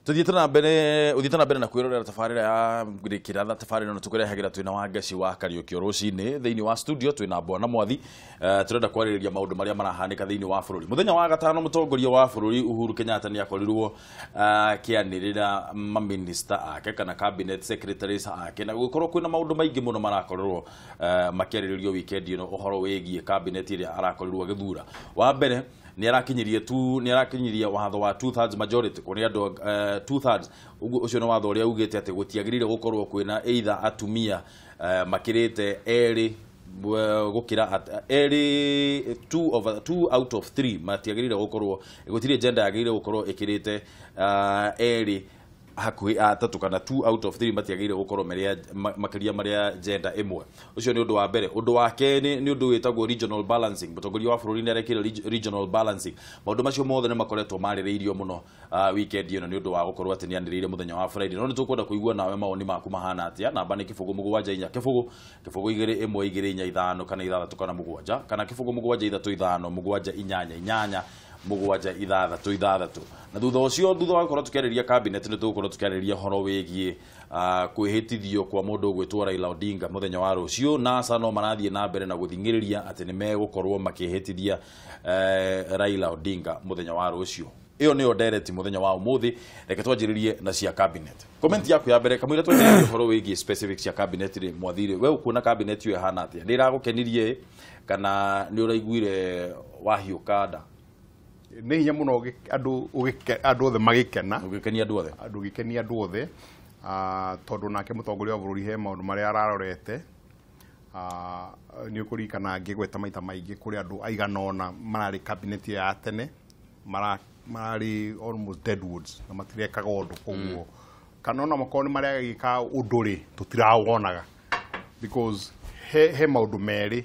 Tuthiĩte na mbere na kwĩrorera tabarĩra ya gũthikĩrĩria tabarĩra no tũkũrehagĩra twĩna wa Ngeci wa Kariũki rũcinĩ thĩinĩ wa studio twĩna Bwana Mwathi tũrenda kwarĩrĩria maũndũ marĩa marahanĩka thĩinĩ wa bũrũri. Mũthenya wa gatano mũtongoria wa bũrũri Uhuru Kenyatta nĩ akorirwo kĩanĩrĩra maminister ake kana cabinet secretaries ake na gũkorwo kwĩna maũndũ maingĩ mũno marakorwo makĩarĩrĩrio weekend ĩno ũhoro wĩgiĩ cabinet ĩrĩa arakorirwo gĩthura. Wa mbere ni arakinyirie watho wa 2/3 majority kuri andu 2/3 ucio no watho uria ugite ati gutiagirire gukorwo kwina either atumia makirite eri gukira eri 2 out of 3 matiagirire gukorwo gutire gender yagirire gukorwo ikirite eri hakuhi atatu kana 2 out of 3 matiagirire gukorwo makiria maria gender imwe. Ucio ni undu wa mbere. Undu wa keri ni undu witagwo regional balancing. Mutongoria wa bururi ni arekire regional balancing. Maundu macio mothe ni makoretwo marĩrĩirio muno weekend ino ni undu wa gukorwo ati ni anĩrĩire muthenya wa Friday. No ni tukwenda kuigua nawe maoni maku mahana atia. Namba ni kibugu 74 kibugu 215 kana 6 kana 7 kana kibugu 735 788 mugwanja ithathatũ na thutha ucio thutha wa gũkorwo tukĩarĩrĩria cabinet nĩ tũgũkorwo tukĩarĩrĩria horo wĩgiĩ kwĩhĩtithio kwa mũndũ ũgwĩtwo Raila Odinga muthenya wa rũciũ. NASA no marathiĩ na mbere na gũthingĩrĩria atĩ nĩ megũkorwo makĩhĩtithia Raila Odinga muthenya wa rũciũ. Iyo niyo direct muthenya wa umuthi. Reke twanjĩrĩrie na cia cabinet. Comment yaku ya mbere kamũira twanjĩrĩrie horo wĩgiĩ specifics cia cabinet ri Mwathire we ukuona cabinet yo hana atia nĩ iragũkenirie kana nĩ ũraiguire wahiũka nda? Nĩ hinya mũno andũ othe magĩkena gĩkenia andũ othe tondũ nake mũtongoria wa bũrũri he maũndũ marĩa ararorete nĩ ũkũririkana ngĩgweta maita maingĩ kũrĩ andũ aigana ũna mararĩ cabinet ya tene mararĩ almost deadwoods na matirekaga ũndũ koguo kana ona makorwo nĩ marĩa gĩka ũndũ rĩ tũtirawonaga because he maũndũ merĩ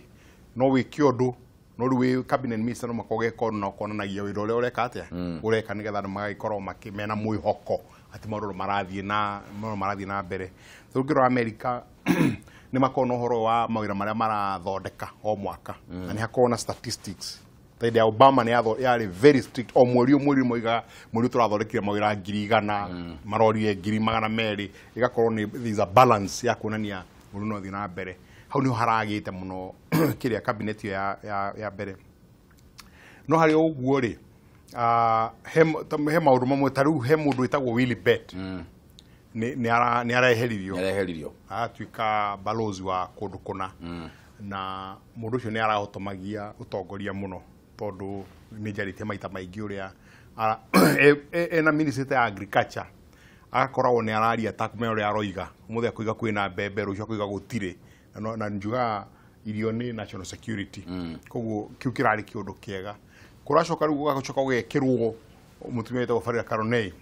no wĩke ũndũ no rĩu cabinet minister no makoge kono na konanagia wĩra ũrĩa ũreka atia ũreka nĩgetha andũ magagĩkorwo makĩmena mwĩhoko atĩ maũndũ marathiĩ na mbere. Tũngĩrora America nĩ makorwo na ũhoro wa mawĩra marĩa marathondeka o mwaka na nĩ hakorwo na statistics. Tondũ Obama nĩ yarĩ very strict o mweri moiga mweri tũrathondekire mawĩra 100 marorire 200 igakorwo nĩ there is a balance ya kuonania bũrũri no thiĩ na mbere. Hau niho haragĩte mũno kĩrĩa cabinet ya mbere. No harĩ ũguo rĩ he maũndũ mamwe ta rĩu he mũndũ wĩtagwo Willy Bet nĩ areheririo atuĩka balozi wa kũndũ kũna na mũndũ ũcio nĩ arahotomagia ũtongoria mũno tondũ nĩ njarĩtie maita maingĩ ũrĩa ena ministry ya agriculture agakoragwo nĩ araria ta kumenya ũrĩa aroiga mũthenya kũiga kwĩna mbembe rũciũ kũiga gũtirĩ na njuga irio ni national security koguo kiu kirari kiundu kiega kuracoka riu gugacoka gugekirwo mutumia wetagwo Farida Karonei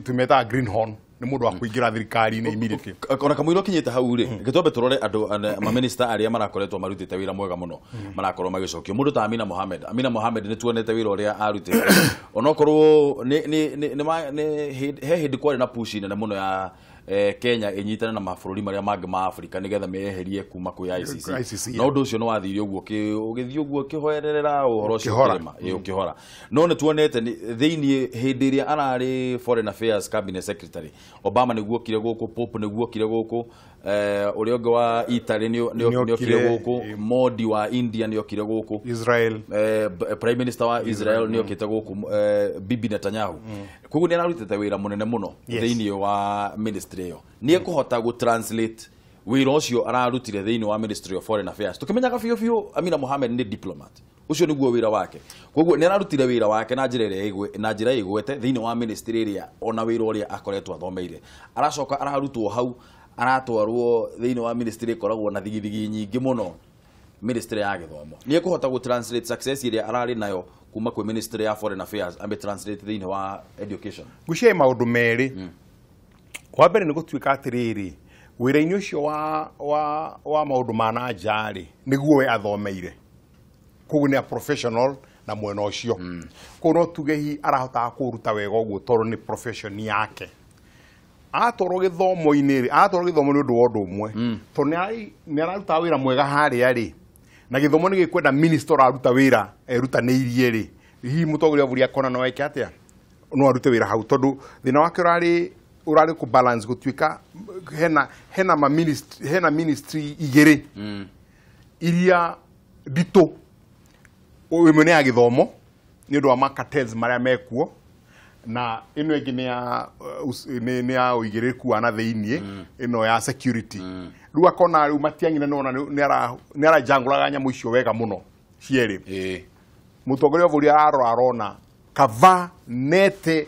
tumeta greenhorn ni mundu wa kuingira thirikari-inĩ immediately ona kamũira kinyite hau ri gĩtwambe turore andũ ma minister arĩa marakoretwo marutĩte wĩra mwega mũno marakorwo magĩcokio mũndũ ta Amina Mohamed nĩ tuonete wĩra ũrĩa arutĩte onokorwo he hĩndĩ kwarĩ na push nene mũno ya Kenya inyitana na mabũrũri marĩa mangĩ ma Afrika nigetha meherie kuma kwĩ ICC no ũndũ ũcio no wathire ũguo ũgĩthiĩ ũguo kĩhoerera ũhoro ũcio ũkĩhora no nĩ tuonete thĩinĩ hĩndĩ ĩrĩa ararĩ foreign affairs cabinet secretary Obama nĩguo kire gũkũ Pope nĩguo kire gũkũ ũrĩa ũngĩ wa Italy nĩ okire gũkũ Modi wa India nĩ okire gũkũ Israel prime minister wa Israel nĩ okite gũkũ Bibi Netanyahu koguo nĩ ararutĩte wĩra mũnene mũno thĩinĩ wa ministry ĩyo nĩ ekũhota gũ-translate wĩra ũcio ararutire thĩinĩ wa Ministry of Foreign Affairs. Tũkĩmenyaga biũ Amina Mohamed nĩ diplomat ucio nĩguo wĩra wake koguo nĩ ararutire wĩra wake na njĩra ĩgwete thĩinĩ wa ministry ĩrĩa ona wĩra ũrĩa akoretwo athomeire aracoka ararutwo hau aratwarwo thĩinĩ wa ministry ĩkoragwo na thigithigi nyingĩ mũno ministry ya gĩthomo nĩ ekũhota gũ-translate success ĩrĩa ararĩ nayo kuma kwĩ Ministry ya Foreign Affairs ambe translate thĩinĩ wa education. Gucia maũndũ merĩ kwa mbere nĩ gũtuĩka atĩrĩrĩ wĩra-inĩ ũcio wa maũndũ ma na nja-rĩ nĩguo we athomeire koguo nĩ a professional na mwena ũcio koguo no tuge hi arahotaga kũruta wega ũguo tondũ nĩ profession yake atorwo gĩthomo-inĩ nĩ ũndũ wa ũndũ ũmwe tondũ nĩ araruta wĩra mwega harĩa-rĩ na gĩthomo nĩ gĩkwenda minister araruta wĩra erutanĩirie-rĩ hihi mũtongoria wa bũrũri akona no eke atĩa no arute wira hau tondu thina wake urari ku balance gutuika hena ministry igiri iria dito imwe ni ya githomo ni undu wa makatels maria mekuo na ino ingi ni ya uigiriku wa na thiini ino ya security riu akona riu matiang'ine nona ni ara jangulaga nyamu icio wega muno cieri mutongoria buri arona kava nete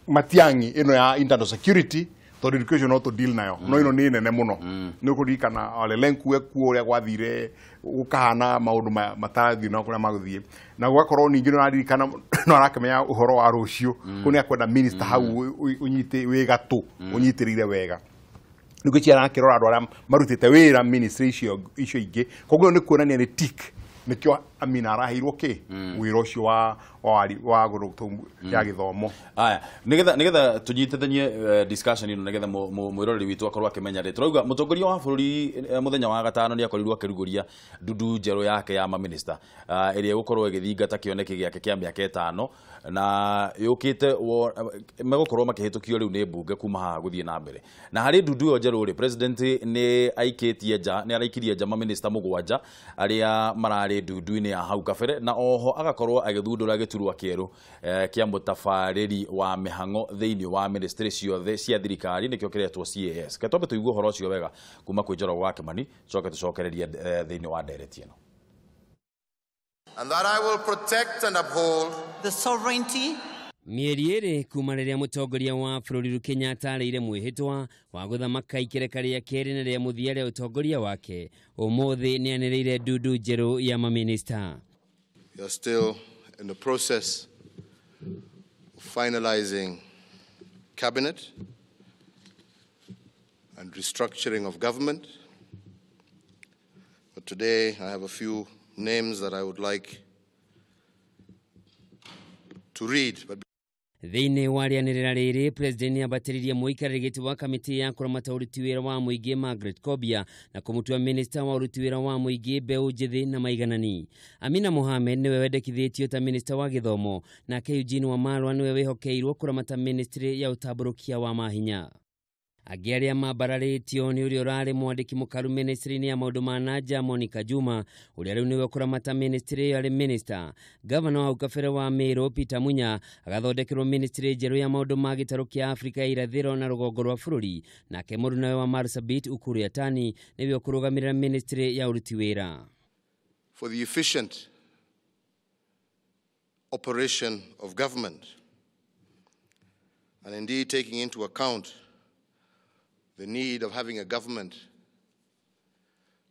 Matiang'i ino ya internal security to education no to deal nayo no ino ni nene muno ni kurikana ole lenku ekuo ria gwathire ukahana maundu matarathi no kuria maguthie na gwakorwo ningi no aririkana no arakemenya uhoro wa rucio kuni akwenda minister hau unyite wega tu unyitirire wega niko ciara akirora andu aria marutite wira ministry icio ingi koguo ni kuonania ni tik nikyo amina arahirwo ki wira ucio wa gurutumbu ya githomo aya nigetha tunyitithanie discussion ino nigetha mwiroreri witu akorwo akimenya ri turauga mutongoria wa bururi muthenya wa gatano ni akorirwo akiruguria ndudu njeru yake ya minister iria gukorwo igithingata kioneki giake kia miaka 5 na yukite megukorwo makihitukio riu ni mbunge kuma haha guthie na mbere na hari ndudu yo njeru ri president ni aikitie nja ni araikirie nja minister mugwanja aria marari ndudu-ini ya hau kabere na oho agakorwo agithundura giturwa kieru kia mutafariri wa mihang'o thiini wa ministry ciothe cia thirikari nikio kiretwo CAS ketombe tuigue horo cio wega kuma kwi Njoroge wa Kimani coke tucokererie thiini wa ndereti ino. And that I will protect and uphold the sovereignty. Mieri iri kuma riria mutongoria wa bururi Kenyatta areire mwihitwa wa guthamaka ikereka ria keri na ria muthia ria utongoria wake umuthi ni anireire ndudu njeru ya maminista. We are still in the process of finalizing cabinet and restructuring of government. But today I have a few names that I would like to read. Thiini wa rianirira riri president abatiririe muikariri giti wa kamiti ya kuramata uruti wira wa muingi Margaret Kobia na kumutua minister wa uruti wira wa muingi Mbeu Njithi na Maiganani. Amina Mohamed niwe wendekithitio ta minister wa githomo na Eugene Wamalwa niwe wihokeirwo kuramata ministry ya utamburukia wa mahinya. Agiaria mabararitio ni uri urari mwandiki mukaru ministry-ini ya maundu ma nanja Monica Juma uri riu niwe kuramata ministry ya minister. Governor wa ukabere wa Meru Peter Munya agathondekirwo ministry njeru ya maundu ma gitaru kia Afrika ya irathiro na rugongo rwa bururi nake muru nawe wa Marsabit Ukuru-Wathani niwe kurugamirira ministry ya uruti wira. For the efficient operation of government and indeed taking into account the need of having a government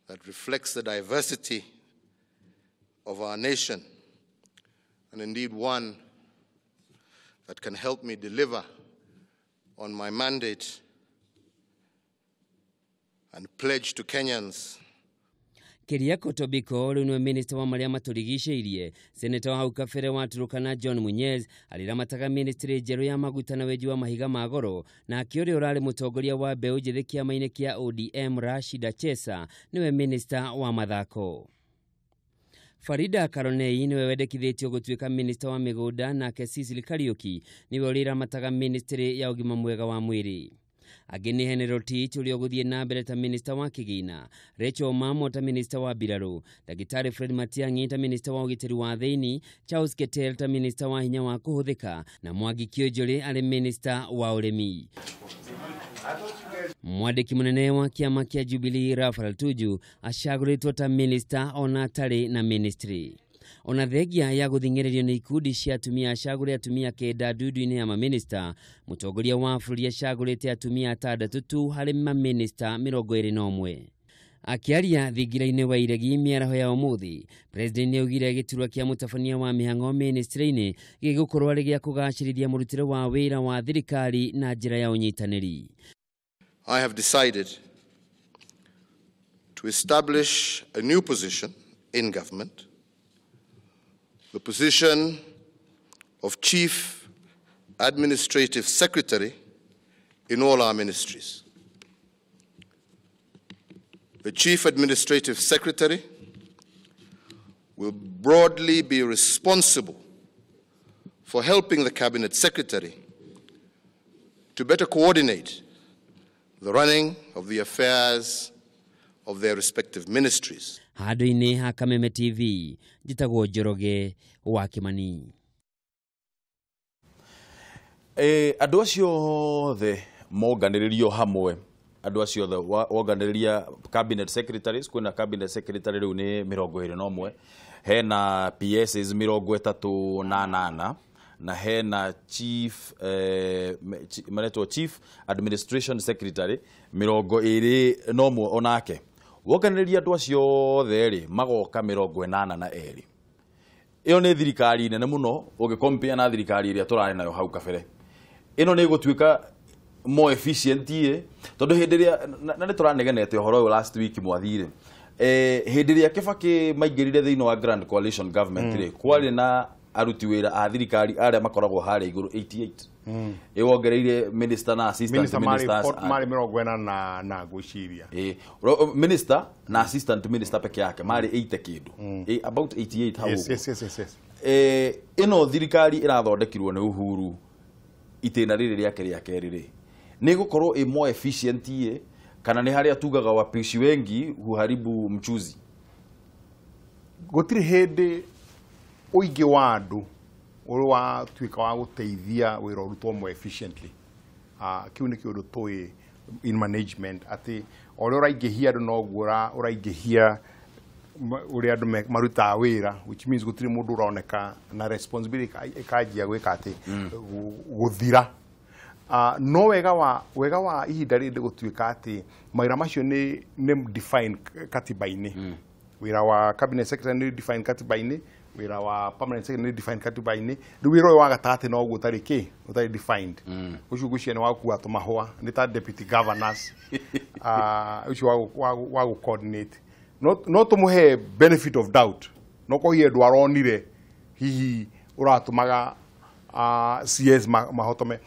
that reflects the diversity of our nation, and indeed one that can help me deliver on my mandate and pledge to Kenyans. Keriako Tobiko uriwe minister wa maria maturigiceirie senator wa ukabere wa Turukana John Munyez aliramataga ministry njeru ya maguta na weji wa mahiga magoro na akiori urari mutongoria wa Mbeu Njithi kiama-ini kia ODM Rashida Chesa niwe minister wa mathako. Farida Karonei niwe wendekithitio gutuika minister wa migunda na Cecily Kariuki niwe uriramataga ministry ya ugima mwega wa mwiri. Ageni Henry Tich uri oguthie na mbere ta minister wa kigina, Rachel Omamo ta minister wa biraru, Dagitari Fred Matiang'i ta minister wa ugitiri wa thiini, Charles Ketel ta minister wa hinya wa kuhuthika na Mwangi Kionjuri ari minister wa urimi. Mwandiki munene wa kiama kia Jubilee Raphael Tuju acaguritwo ta minister ona atari na ministry. Ona thegia ya guthingererio ni ikundi cia atumia acagure atumia kenda ndudu-ini ya maminista, mutongoria wa bururi acagurite atumia 6 tu hari maminista 21. Akiaria thingira-ini wa iregi miaraho ya umuthi, president ni augire giturwa kia mutabania wa mihang'o ministry-ini gigukorwo ari gia kugacirithia murutire wa wira wa thirikari na njira ya unyitaniri. I have decided to establish a new position in government, the position of Chief Administrative Secretary in all our ministries. The Chief Administrative Secretary will broadly be responsible for helping the Cabinet Secretary to better coordinate the running of the affairs of their respective ministries. Handũ-inĩ ha Kameme TV, njĩtagwo Njoroge wa Kimani. Andũ acio othe monganĩrĩrio hamwe, andũ acio othe wonganĩrĩria cabinet secretaries, kwĩna cabinet secretary rĩu nĩ 21, hena PSs 38 na hena chief chief administration secretary 21 onake. Wonganĩrĩria andũ acio othe rĩ magoka 82. Iyo nĩ thirikari nene mũno ũngĩcompare na thirikari ĩrĩa tũrarĩ nayo hau kabere. Ino nĩ gũtuĩka more efficient tondu hindi ria na nĩ tũranegenete ũhoro ũyũ last week mwathire hindi ria Kibaki maingĩrire thĩinĩ wa Grand Coalition Government ri kwari na aruti wĩra a thirikari arĩa makoragwo harĩa igũrũ 88 ĩwongereire minister na assistant ministers mari 40 na ngwĩciria minister na assistant minister peke yake mari 80 kindu about 88 hau yes ino thirikari irathondekirwo nĩ Uhuru itĩĩna rĩrĩ rĩake rĩa kerĩ rĩ nĩ gũkorwo more efficient kana nĩ harĩa tugaga wapishi wengi huharibu mchuzi. Gũtirĩ hĩndĩ ũingĩ wa andũ ũrĩ watuĩka wa gũteithia wĩra ũrutwo more efficiently. Kĩu nĩ kĩũndũ tũĩ in management atĩ ũrĩa ũraingĩhia andũ noguo ũraingĩhia ũrĩa andũ marutaga wĩra, which means gũtirĩ mũndũ ũroneka na responsibility ĩkanjia gwĩka atĩ gũthira. No wega wa ihinda rĩrĩ gũtuĩka atĩ mawĩra macio nĩ define katiba-inĩ. Wĩra wa cabinet secretary nĩ define katiba-inĩ, wĩra wa permanent secretary nĩ define katiba-inĩ. Rĩu wĩra ũyũ wa gatagatĩ no guo ũtarĩ defined. Ũcio gwĩciria nĩ wa gũkua tũmahũa nĩ ta deputy governors ũcio wa gũ coordinate. No tũmũhe benefit of doubt. No kũhie andũ aronire hihi ũratũmaga CS mahotome.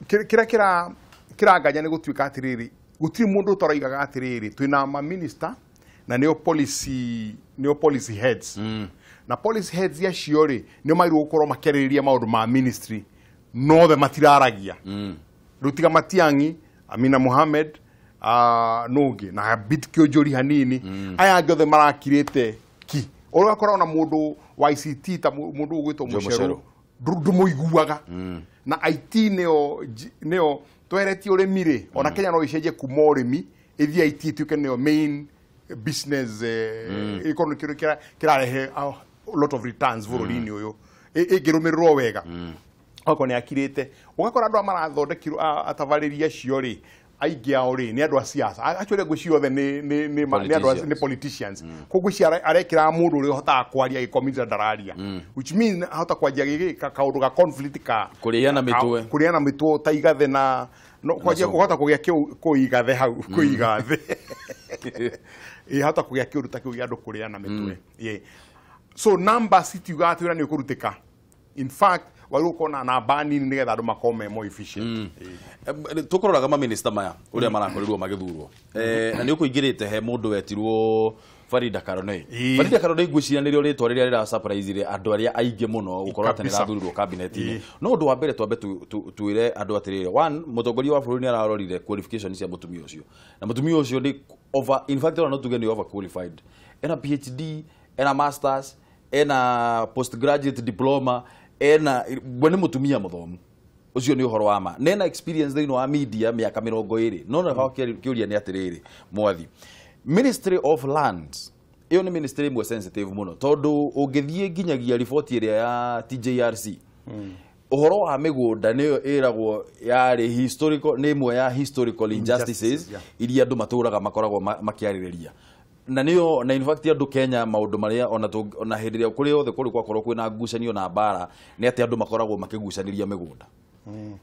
Kĩranganya nĩ gũtuĩka atĩrĩrĩ gũtirĩ mũndũ ũtaroigaga atĩrĩrĩ twĩna ma minister na nĩo policy heads. Na policy heads acio rĩ nĩo magĩrĩirwo gũkorwo makĩarĩrĩria maũndũ ma ministry nothe matiraragia. Rĩu tiga Matiang'i, Amina Mohamed nũngĩ na bit kĩonjũri hanini aya angĩ othe marakirĩte ki ũgakorwo na mũndũ wa ICT ta mũndũ ũgwĩtwo Mũceru ndũmũiguaga na IT nĩo tweretie ũrĩmi rĩ ona Kenya no ĩcenjie kuma ũrĩmi ĩthiĩ IT ĩtuĩke nĩyo main business economy kĩrarehe a lot of returns bũrũri-inĩ ũyũ ĩngĩrũmĩrĩrwo wega. Okorwo nĩ akirĩte ũgakora andũ marathondekirwo atabarĩria acio rĩ aingĩ ao rĩ nĩ andũ a siasa actually ngwĩciria othe nĩ politicians. Koguo ici arekĩra mũndũ ũrĩa ũhotaga kwaria gĩkomiti ndararia, which means ahota kwanjia kaũndũ ga conflict ka kũrĩana mĩtwe ta igathe na kwanjia kũhota kũgĩa kũigathe hau kũigathe ihota kũgĩa kĩũndũ ta kĩu gĩa andũ kũrĩana mĩtwe. So numbers itiuga atĩ wĩra nĩ ũkũrutĩka. In fact warukona na bani nigetha andũ makome more efficient. Tukoraga ma minister maya uria marakorirwo magithurwo na nĩ ũkũingĩrĩte he mũndũ wetirwo Farida Karonei. Farida Karonei ngwĩciria nĩrĩo rĩtwa rĩrĩa rĩra surprise andũ arĩa aingĩ mũno gũkorwo atĩ nĩ rathurirwo cabinet-inĩ. No ũndũ wa mbere twambe twĩre andũ atĩrĩrĩ, one mũtongoria wa bũrũri nĩ ararorire qualification cia mũtumia ũcio na mũtumia ũcio nĩ over, in fact ona no tuge nĩ over qualified, ena PhD, ena masters, ena postgraduate diploma, ena bwana mutumia muthomu ucio ni uhoro wa ma nena experience thĩinĩ wa media miaka 20. No no kĩũria nĩ atĩrĩrĩ mwathi, Ministry of Lands iyo ni ministry imwe sensitive muno tondu ũngĩthiĩ nginyagia report ĩrĩa ya TJRC uhoro wa mĩgũnda nĩyo ĩragwo yarĩ historical, nĩ imwe ya historical injustices iria andũ matũraga makoragwo makĩarĩrĩria na niyo na in fact andũ Kenya maũndũ marĩa ona hĩndĩ ĩrĩa kũrĩ othe kũrĩ kwakorwo kwĩna ngucanio na mbara nĩ atĩ andũ makoragwo makĩgucanĩria mĩgũnda.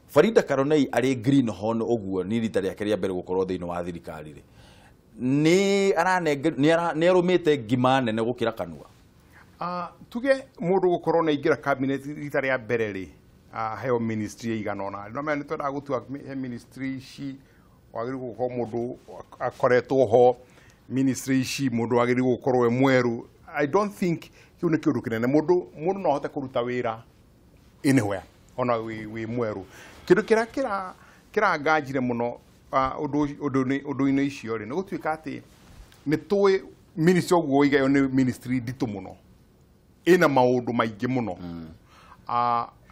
Farida Karonei arĩ greenhorn ũguo nĩ rita rĩake rĩa mbere gũkorwo thĩinĩ wa thirikari rĩ nĩ arũmĩte ngima nene gũkĩra kanua. Tuge mũndũ gũkorwo na ingĩra cabinet rita rĩa mbere rĩ heo ministry igana ona no mena nĩtwendaga gũtua ministry ici wagĩrĩirwo gũkorwo mũndũ akoretwo ho ministry ici mũndũ wagĩrĩirwo gũkorwo mweru. I don't think kiu nĩ kĩũndũ kĩnene. Mũndũ no ahote kũruta wĩra anywhere ona wi mweru kindu kira ngajire muno undu-ini icio ri ni gutuika ati ni tuwi ministry ogwo iga ni ministry nditu muno ina maundu maingi muno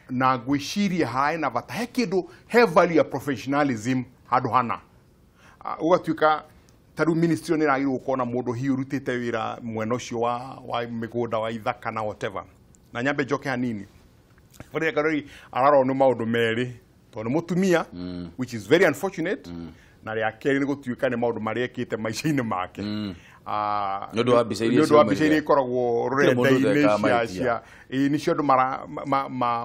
na gwiciria hai na bata he kindu he value ya professionalism handu hana ugatuika taru ministry ni ragirwo kuona mundu hi urutite wira mwena ucio wa migunda wa ithaka na whatever na nyambe njoke hanini uri garori araro no maundu meri tondu mutumia which is very unfortunate na ria keri ni gutuika ni maundu mari ekite maisha-ini make nyodo wa bicaini ikoragwo rurenda-ini cia ni cio andu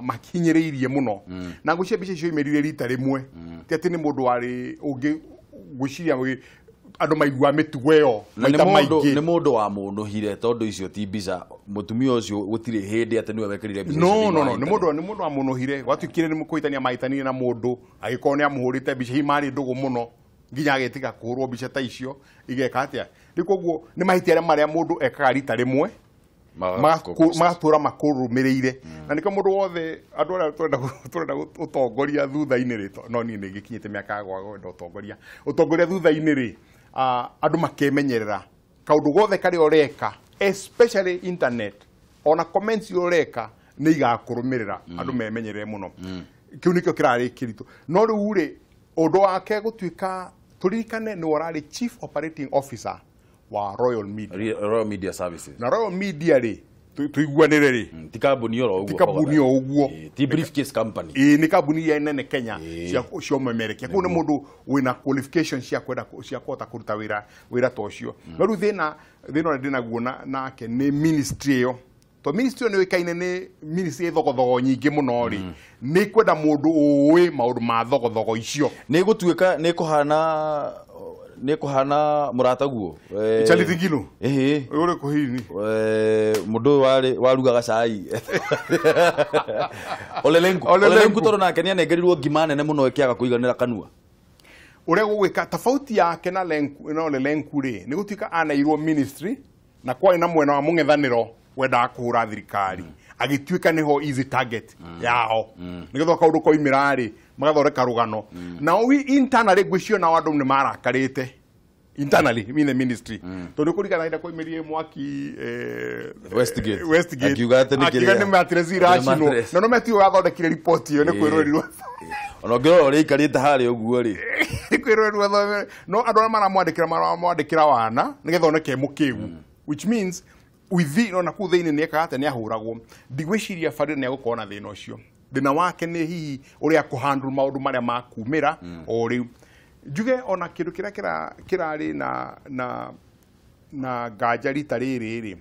makinyiriirie muno na ngucia bica icio imerire rita rimwe ti ati ni mundu wari ungi gwiciria andu maigua mitugo iyo maita maingi ni mundu wa mundu hire tondu icio ti bica mutumia ucio gutire hindi ati niwe wekirire bica no ni mundu wa mundu hire gwatuikire ni mukuitania maitani na mundu agikorwo ni amuhurite bica imari ndugu muno nginya agetika kuhurwo bica ta icio igeka atia rikoguo ni mahiti aria maria mundu ekaga rita rimwe magatura makurumirire na niko mundu wothe andu aria turenda utongoria thutha-ini ri no ni ngikinyite miaka ya gwenda utongoria thutha-ini ri andu makemenyerera kaundu gothe kari oreka especially internet ona comments yoreka ni igakurumirira andu memenyerere muno kiu nikio kirari kiritu no riu ri undu wake gutuika turirikane ni warari chief operating officer wa Royal Media Services na Royal Media ri tuiguanire ri ti kambuni uguo ti briefcase company ni kambuni ya nene Kenya cia memerekia ku ni mundu wina qualifications cia kwenda kuruta wira to cio no ru thina ndina guona nake ni ministry yo to ministry ni wikaine ni ministry thogothogo nyingi muno ri ni kwenda mundu uwi maundu ma thogothogo icio ni gutuika ni kuhana murata guo Charlie Ngino uri kuhini mundu warugaga cai olelenku toro nake ni anegerirwo ngima nene muno ekiaga kuiganira kanua uria gugwika tofauti yake na lenku ri ni gutuika anairwo ministry na kwa ina mwena wa mung'ethaniro wenda kuhura thirikari agituika niho easy target yao nigetho kaundu koimira ri magathoreka rugano na wi internally gwicio na andu ni marakarite internally in the ministry tondu kurigana ida koimirie mwaki Westgate akiuga ati ni matrezira acino no metiu gathondekire report iyo ni kwirorirwo ona ngero uri ikarite hari uguo ri kwirorirwo no andu maramwandikira wana nigetha oneke mukigu which means withi no na ku thiini ni ekate ni ahuragwo ndigwiciria bari ni agukona thina ucio thina wake ni hihi uria kuhandle maundu maria makumira o riu njuge ona kindu kirari na nganja rita riri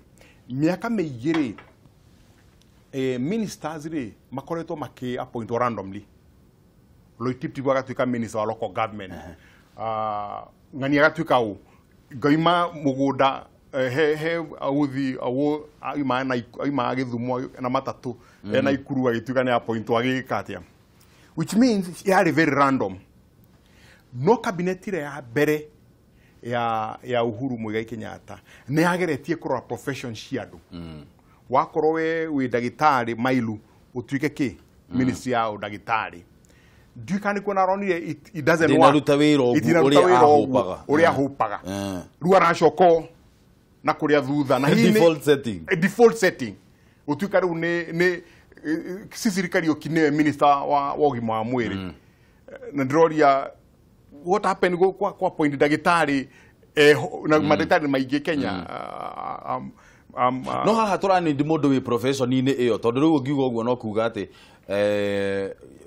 miaka meigiri ministers ri makoretwo maki appoint randomly Loitiptip agatuika minister wa local government ng'ani agatuika u ngoima mugunda he authi ima Githumo na matatu na Ikuru agituika ni appoint agikatia which means yari very random no cabinet ire ya mbere ya Uhuru Muigai Kenyatta ni ageretie kurora profession ciandu wakorwo we ndagitari mailu utuike ki ministry ya ndagitari ndikani kuna ronire it doesn't work ruta wira uri ahupaga ru aracoko na kuria thutha na hii default setting utuika ru ni sisirikari okine minister wa ugima wa mwiri na ndiroria what happened kwa point ndagitari na madagitari maingi Kenya no haha turani ndi mundu wi profession ini iyo tondu riu ngiuga uguo no kuga ati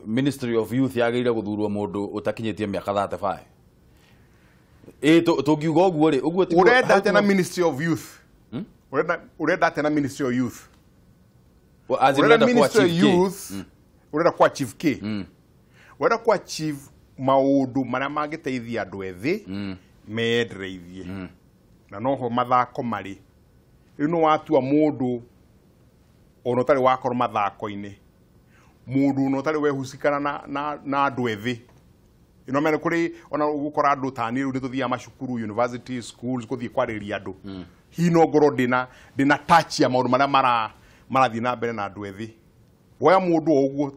Ministry of Youth yageire guthurwo mundu utakinyitie miaka 35 tungiuga uguo ri uguo ti urenda tena Ministry of Youth urenda tena Ministry of Youth urenda Ministry of Youth urenda kwa chief K urenda kwa chief maundu maria magiteithia andu ethi meendreithie na noho mathako mari ino watua mundu ono tari wakoro mathako-ini mundu no tari wehusikana na andu ethi ino mene kuri ona gukora andu tani riu nituthia macukuru university schools kuthie kwariria andu hino ngoro dina touch ya maundu maria marathie na mbere na andu ethi woya mundu oguo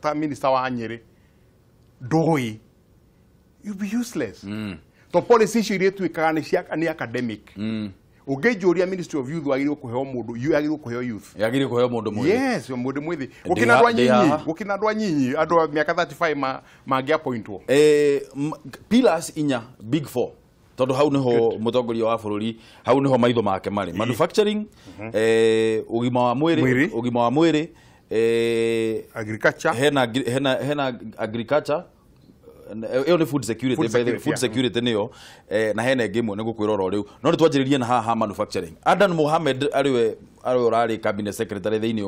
ta minister wa Nyeri doi, you'll be useless. To policy icio iretwikaga ni academic. Ugejuria Ministry of Youth wagirwo kuheo mundu, yagirwo kuheo youth. Yagirwo kuheo mundu mwithi. Yes, mundu mwithi. Gukina andũ anyinyi, andũ a miaka 35 mangia pointwo. Pillars inya big four. Tondu hau niho mutongoria wa bururi, hau niho maitho make mari. Manufacturing, ugima wa mwiri, agriculture. Hena agriculture. Eo ni food security, by the food security niyo na hena ngimwe ni gukwirora riu no ni twanjiririe na haha manufacturing. Adan Mohamed ariwe urari cabinet secretary thiini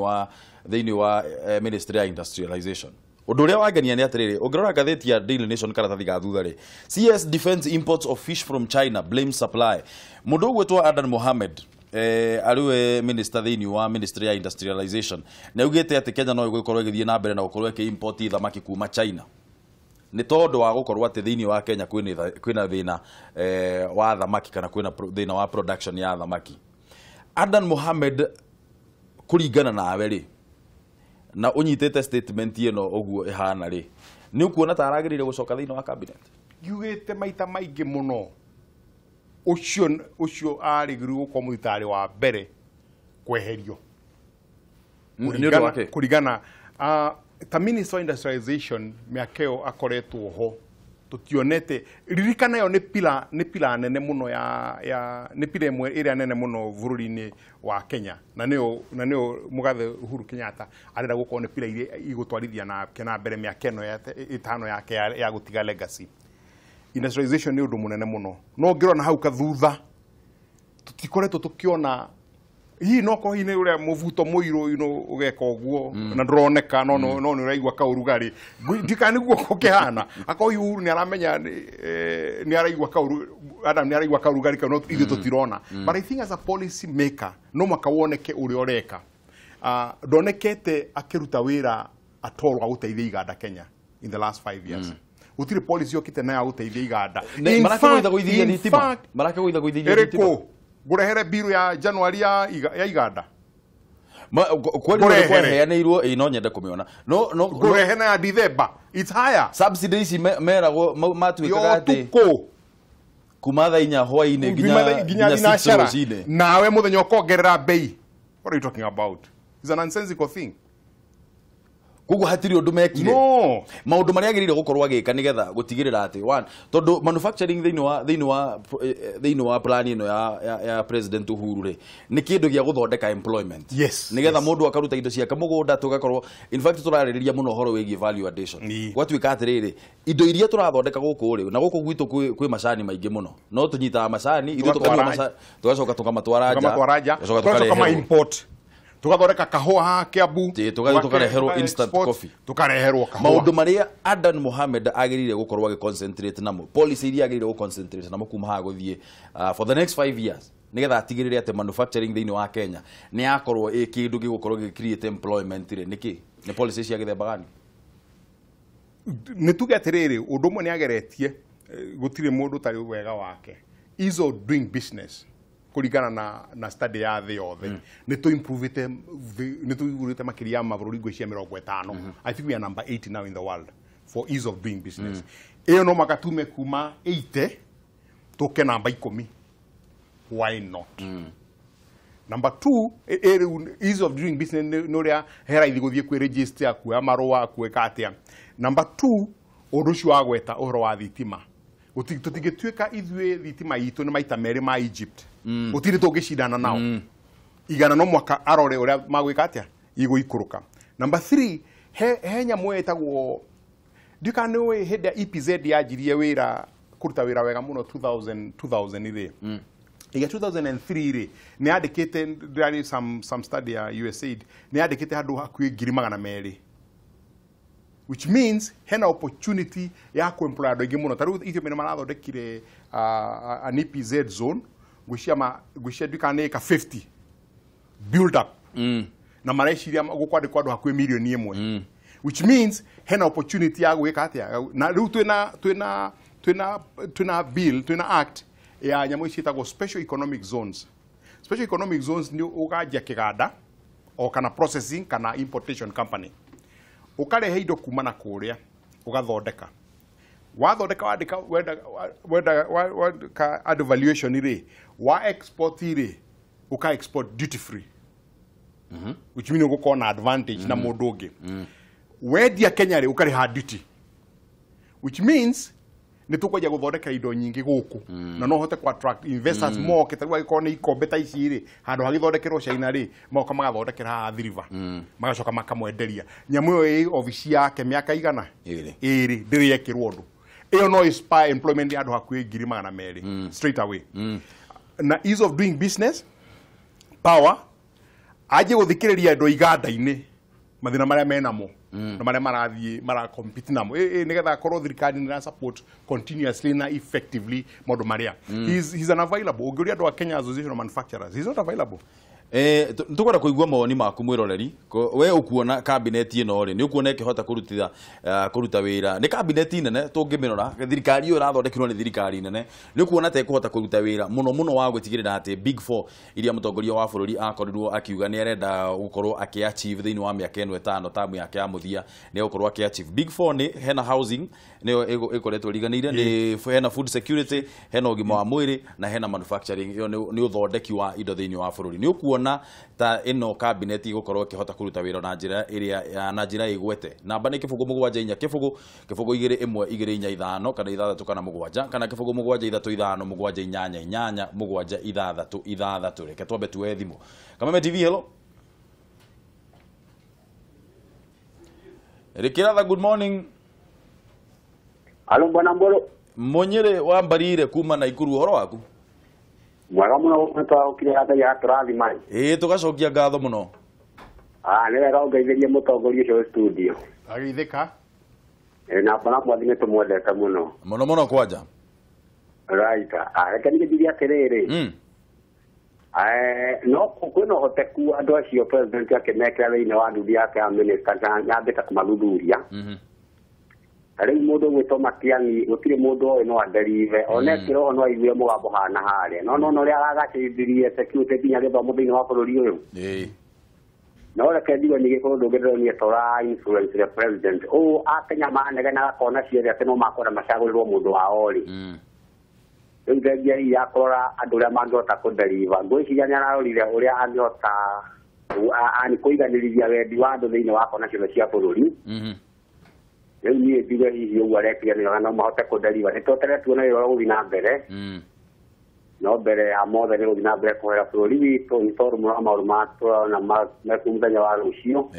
wa ministry ya industrialization. Undu uria wangenia ni atiriri ungirora gatheti ya Daily Nation karatathi ga thutha ri CS defense imports of fish from China blame supply. Mundu gwetwa Adan Mohamed ariwe minister thiini wa ministry ya industrialization na ugite ati Kenya no igukorwo igithie na mbere na gukorwo import thamaki kuma China. Ni tondu wa gukorwo ati thiini wa Kenya kwina thina wa thamaki kana kwina thina wa production ya thamaki. Adan Mohamed kuringana nawe ri na unyitete statement ino oguo ihana ri ni ukuona ta aragirire gucoka thiini wa cabinet yugite maita maingi muno ucio arigiru guko muthitari wa mbere kweherio kurigana ta minister of industrialization miakeo akoretwo ho tutionete ririkana yo ni pila nene muno ya ni pila imwe ira nene muno bururi-ini wa Kenya na nio mugathe Uhuru Kenyatta arenda gukorwo ni pila ire igutwarithia na kena mbere miakeno itano yake ya gutiga legacy. Industrialization ni undu munene muno no ngirona hau kathutha tutikoretwo tukiona hii noko hii ni ule muvuto muiro ugeka oguo na ndroneka no ni uraigwa ka urugari ndikani guko kihana ako yu ni aramenya ni araigwa ka Adam ni araigwa ka urugari ka no ithu tutirona. But I think as a policy maker no makawoneke uri oreka ndonekete akiruta wira atoro wa guteithia iganda Kenya in the last 5 years. Utire policy okite na ya guteithia iganda marake goitha goithia thitima marake goitha goithia thitima gurehere biru ya January ya iganda kweli heaneirwo no nyende kumiona no gurehe na December it's higher subsidies merago matwikaga ati kuma thaa 4 hwaini nginya 6 rũcinĩ nawe muthenya ukongerera bei. What are you talking about? It's a nonsensical thing. Kugu hatiri undu mekire no maundu maria agirire gukorwa agika nigetha gutigirira ati one tondu manufacturing thiini wa plan ino ya President Uhuru ri ni kindu gia guthondeka employment nigetha mundu akaruta indo ciake mugunda tugakorwo in fact turaririria muno horo wigi value addition gwatuika atiriri indo iria turathondeka guku ri na guku gwitu kwi macani maingi muno no tunyita macani ithu tukanywa macani tugacoka tukamatwara nja tugacoka import tugathondeka kahua Kiambu tukareherwo instant coffee tukareherwo kahua. Maundu maria Adan Mohamed agirire gukorwo agi concentrate namo policy iria agirire gu concentrate namo kuma ha guthie for the next 5 years nigetha atigirire ati manufacturing thiini wa Kenya ni yakorwo kindu gigukorwo gi create employment ri niki ni policy cia githemba gani ni tuge atiriri undu mwe ni ageretie gutire mundu tari wega wake ease of doing business kurigana na study ya the yothe ni to improve it ni to igurite makiria mabũrũri ngwĩcia 50. I think we are number 8 now in the world for ease of doing business. Iyo no makatume kuma 80 toke namba 10. Why not? Number 2 ease of doing business no ria hera ithi guthie kwi register kuoya marũa kueka atia. Number 2 undu ucio wa gweta uhoro wa thitima tutigituika ithue thitima itu ni maita meri ma Egypt utire tungicindana nao igana no mwaka arore uria magwika atia iguikuruka. Number 3 he nyamu etagwo ndikane hede EPZ yajirie wira kuruta wira wega muno 2000 ire iga 2003 ire ni andikite ndari some study ya USAID ni andikite handu hakuye 200,000 which means hena opportunity ya kuemploy andu aingi muno taru itio mena marathondekire an EPZ zone gwishia ndikane ka 50 build up na mareciria gukwandikwa andu hakuye milioni imwe which means hena opportunity ya gwika atia na riu twina bill twina act ya nyamu ici itagwo special economic zones. Special economic zones ni uganjia kiganda o kana processing kana importation company ukarehe indo kuma na kuria ugathondeka wathondeka wandika wenda add valuation ire wa export ire uka export duty free which means uko na advantage na mundu ungi wendia Kenya ri ukareha duty which means ni tukwaja guthondeka indo nyingi guku na no hote ku attract investors more ketagwa iko ni ikombe ta ici ri handu hagithondekerwo China ri moka magathondekera ha thriva magacoka makamwenderia nyamu iyo office yake miaka igana iri ndiri yekirwo ndu iyo no inspire employment ya andu hakuhi 200 straight away na ease of doing business power aje guthikiriria andu iganda-ini mathina maria menamo na maria marathie mara compete namo nigetha korwo thirikari ni support continuously na effectively modu maria he's unavailable ungiuria andu a Kenya Association of Manufacturers he's not available. Ntukwenda kuigua mawoni maku mwiroreri we ukuona cabinet ino ri ni ukuona ikihota kuruta wira ni cabinet nene tungimirora thirikari yo rathondekirwo ni thirikari nene ni ukuona ta ikuhota kuruta wira muno wa gwitigirira ati big 4 iria mutongoria wa bururi akorirwo akiuga ni arenda gukorwo akiachieve thiini wa miaka eno 5 tamu yake ya muthia ni gukorwo akiachieve big 4 ni hena housing ni ikoretwo riganire ni hena food security hena ugima wa mwiri na hena manufacturing yo ni uthondeki wa indo thiini wa bururi ni ukuona ta ino cabinet igukorwo kihota kuruta wira na njira iria na njira igwete namba ni kifungu 7 kifungu 2 1 2 4 5 kana 6 kana 7 kana kifungu 7 3 5 7 8 8 7 6 reke twambe tuwe thimu kama TV hello Rikiratha good morning Alo bwana Mbolo Monyere wa Mbarire kuma na Ikuru horo waku Mwega muno mutwa ukire ya turathi mai tugacokia ngatho muno ni wega ungeithirie mutongoria ucio studio agithika na bana mwathi ni tumwendete muno kwanja right reke nigithirie atiriri no kwina hoteku andu acio president akimekera thiini wa nduthi yake ya minister nyambite kumathuthuria Ari mundu gwitwo Matiang'i gutire mundu oyo no aderive onekiro no aigue mugambo hana hare no ri aragacithirie security binya githomo thiini wa bururi uyu no reke ndigo ni gikorwo ndugiriro ni tora influence the president akenya manege na akona ciothe ati no makora macagurirwo mundu wa ori ndengia ya korora andu ria mangihota kuderiva ngwiciria ni ararorire uria angihota ani kuiganiriria wendi wa andu thiini wa kona ciothe cia bururi ni ndiga hihi ugu arekia ni no mahote kuderiva ni totere tuona yo guthi na mbere no mbere ya mothe ni guthi na mbere kuhera bururi witu ni toru mura mauru matwa na mekumthenya wa rucio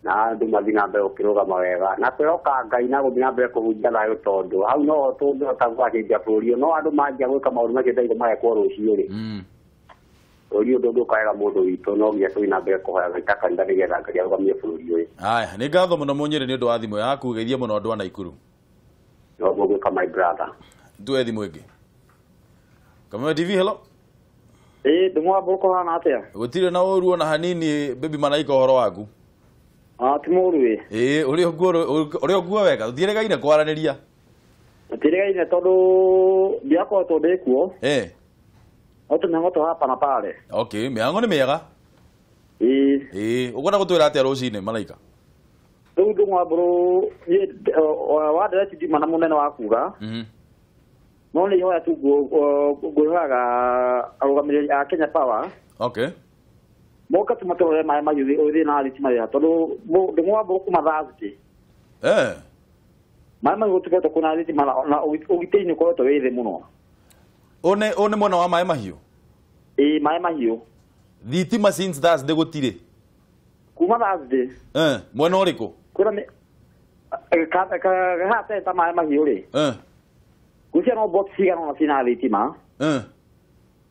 na andu mathi na mbere ukirugama wega na kwihoka Ngai na guthi na mbere kuhunjia thayo tondu hau no tungihota gwacithia bururi no andu manjia gwika mauru macio ndaigo magekwo rucio ri Orio dogo kaega mundu witu no ngia twina mbere kuhoya gitaka ndani getha Ngai arugamie bururi uyu aya ni ngatho muno Munyere ni undu wa thimu yaku geithie muno andu ana Ikuru no gogo kama my brother tuwe thimu ingi kama TV hello ndumwa boko hana atia gutire na uruo na hanini baby Malaika horo waku timuru uri oguo wega uthiregaine kwaraniria uthiregaine tondu ndiako tondekuo Oto nangoto hapa na pale. Okay, miango ni mega. Ukona gutwira atia rucine Malaika. Ndung'u bro, wa direct di mana munene wa kuga. No ni hoya tu guhaga arugamire a Kenya Power. Okay. Moka tumatore MAAI-MAHIU uthi na alitima ya tondu Ndung'u bro kuma vaaziti. MAAI-MAHIU tuketo kuna alitima na ugitini ko to wethe muno. One mwana wa MAAI-MAHIU. MAAI-MAHIU. Thitima since that's de gutire. Kuma Thursday. Mwana uriko? Kuna me hata ta MAAI-MAHIU ri. Kusia no box siga no sina thitima.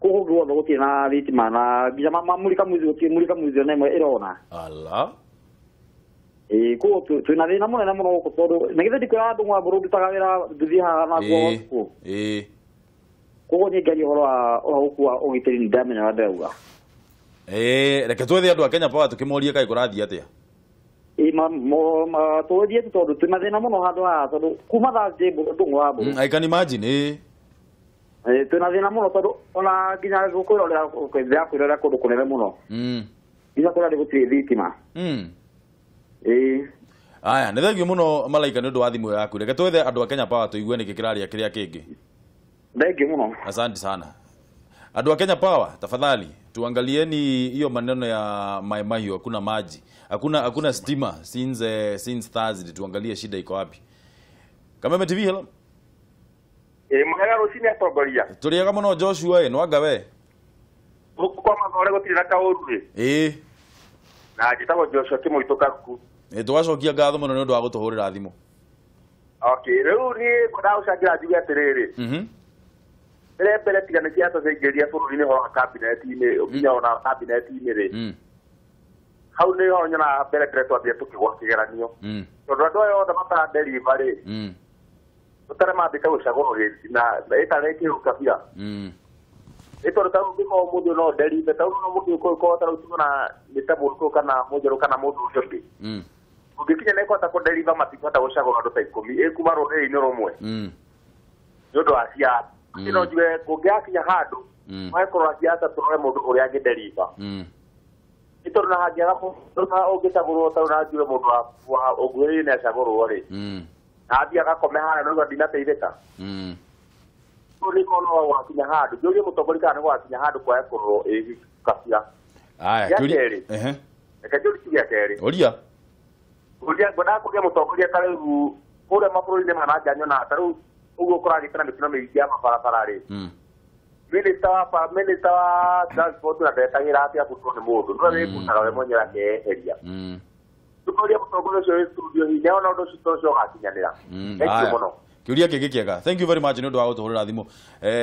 Kuhugwo gutire na thitima na bija mamulika muzi na irona. Allah. Ko twina thina munene muno ko tondu nigithe ndikora andu ngwa buru tutagawira nduthi haha na gwo. Kogo ni gari horo okwa ogiteri ni damenya wa ndauga reke twethi andu a Kenya Power tukimorie kai kurathia atia twethie tondu tumathina muno handu ha tondu kuma Thursday Ndung'u abo I can imagine tunathina muno tondu ona nginya gukwirorera kundu kunene muno Ila kora de gutire thitima. Aya, nĩ thengio mũno Malaika nĩ ũndũ wa thimũ yaku. Reke twethe andũ a Kenya Power tũigue nĩkĩ kĩraria kĩrĩa kĩngĩ. Thengio mũno. Asante sana. Andũ a Kenya Power, tafadhali tuangalieni hiyo maneno ya MAAI-MAHIU, hakuna maji. Hakuna stima since Thursday, tuangalie shida iko wapi. Kameme TV, hello. Mwega rucini atongoria. Turiaga muno Joshua nwanga we. Kwa mathore gutire na kaundu. Na njitagwo Joshua Kimuituka ku. Twacokia ngatho muno nĩ ũndũ wa gũtũhũrĩra thimũ. Okay, rĩu niĩ ngwenda gũcanjĩra njuge atĩrĩrĩ. Mbere tigana cia tũcenjeria bũrũri-inĩ ho kabineti-inĩ, ũkinya ona kabineti-inĩ rĩ. Hau nĩho nyona mbere twambie tũkĩgwa kĩgeranio. Tondũ andũ aya othe matanderiva rĩ. Utare mambika gucagoro na ĩtarĩ kĩrũkabia. Ĩtoro ta ũngĩkorwo mũndũ no nderive ta no mũndũ ũkorwo ta rũciũ na nĩtamũrũkũ kana mũnjerũ kana mũndũ ũcio ũngĩ. Ũngĩkinya na ĩkota kũnderiva matikota gucagoro andũ ta 10 ĩkuma rũrĩrĩ-inĩ rũmwe. Nĩ ũndũ wa ciaca. Ino njuge kũngĩakinya handũ magĩkorwo ciaca tũrore mũndũ ũrĩa angĩnderiva. Ĩtoro na hangĩaga mũndũ ũngĩcagũrwo ta na njuge mũndũ wa ũguĩrĩire nĩ acagũrwo rĩ. Athia gakome hana no ndinateithĩka. Uri kono wa kinya handu joge mutogori kana wa kinya handu kwa ekoro kabira. Aya kuri eka jori tiga kere oria ngoda kugia mutogori ataru kure mabũrũri-inĩ mana janyo na ataru ugo kuragitana mitino mĩingĩ ya mabarabara rĩ. Minister wa transport na ndetagira atia kuto nĩ mũndũ no nĩ kutaga we mwenye yake eria. Tukoria mutogori ũcio studio hii nao na ũndũ ũcio gakinyanĩra. Thank you muno. Kiuria kĩngĩ kĩega. Thank you very much nĩ ũndũ wa gũtũhũrĩra thimũ.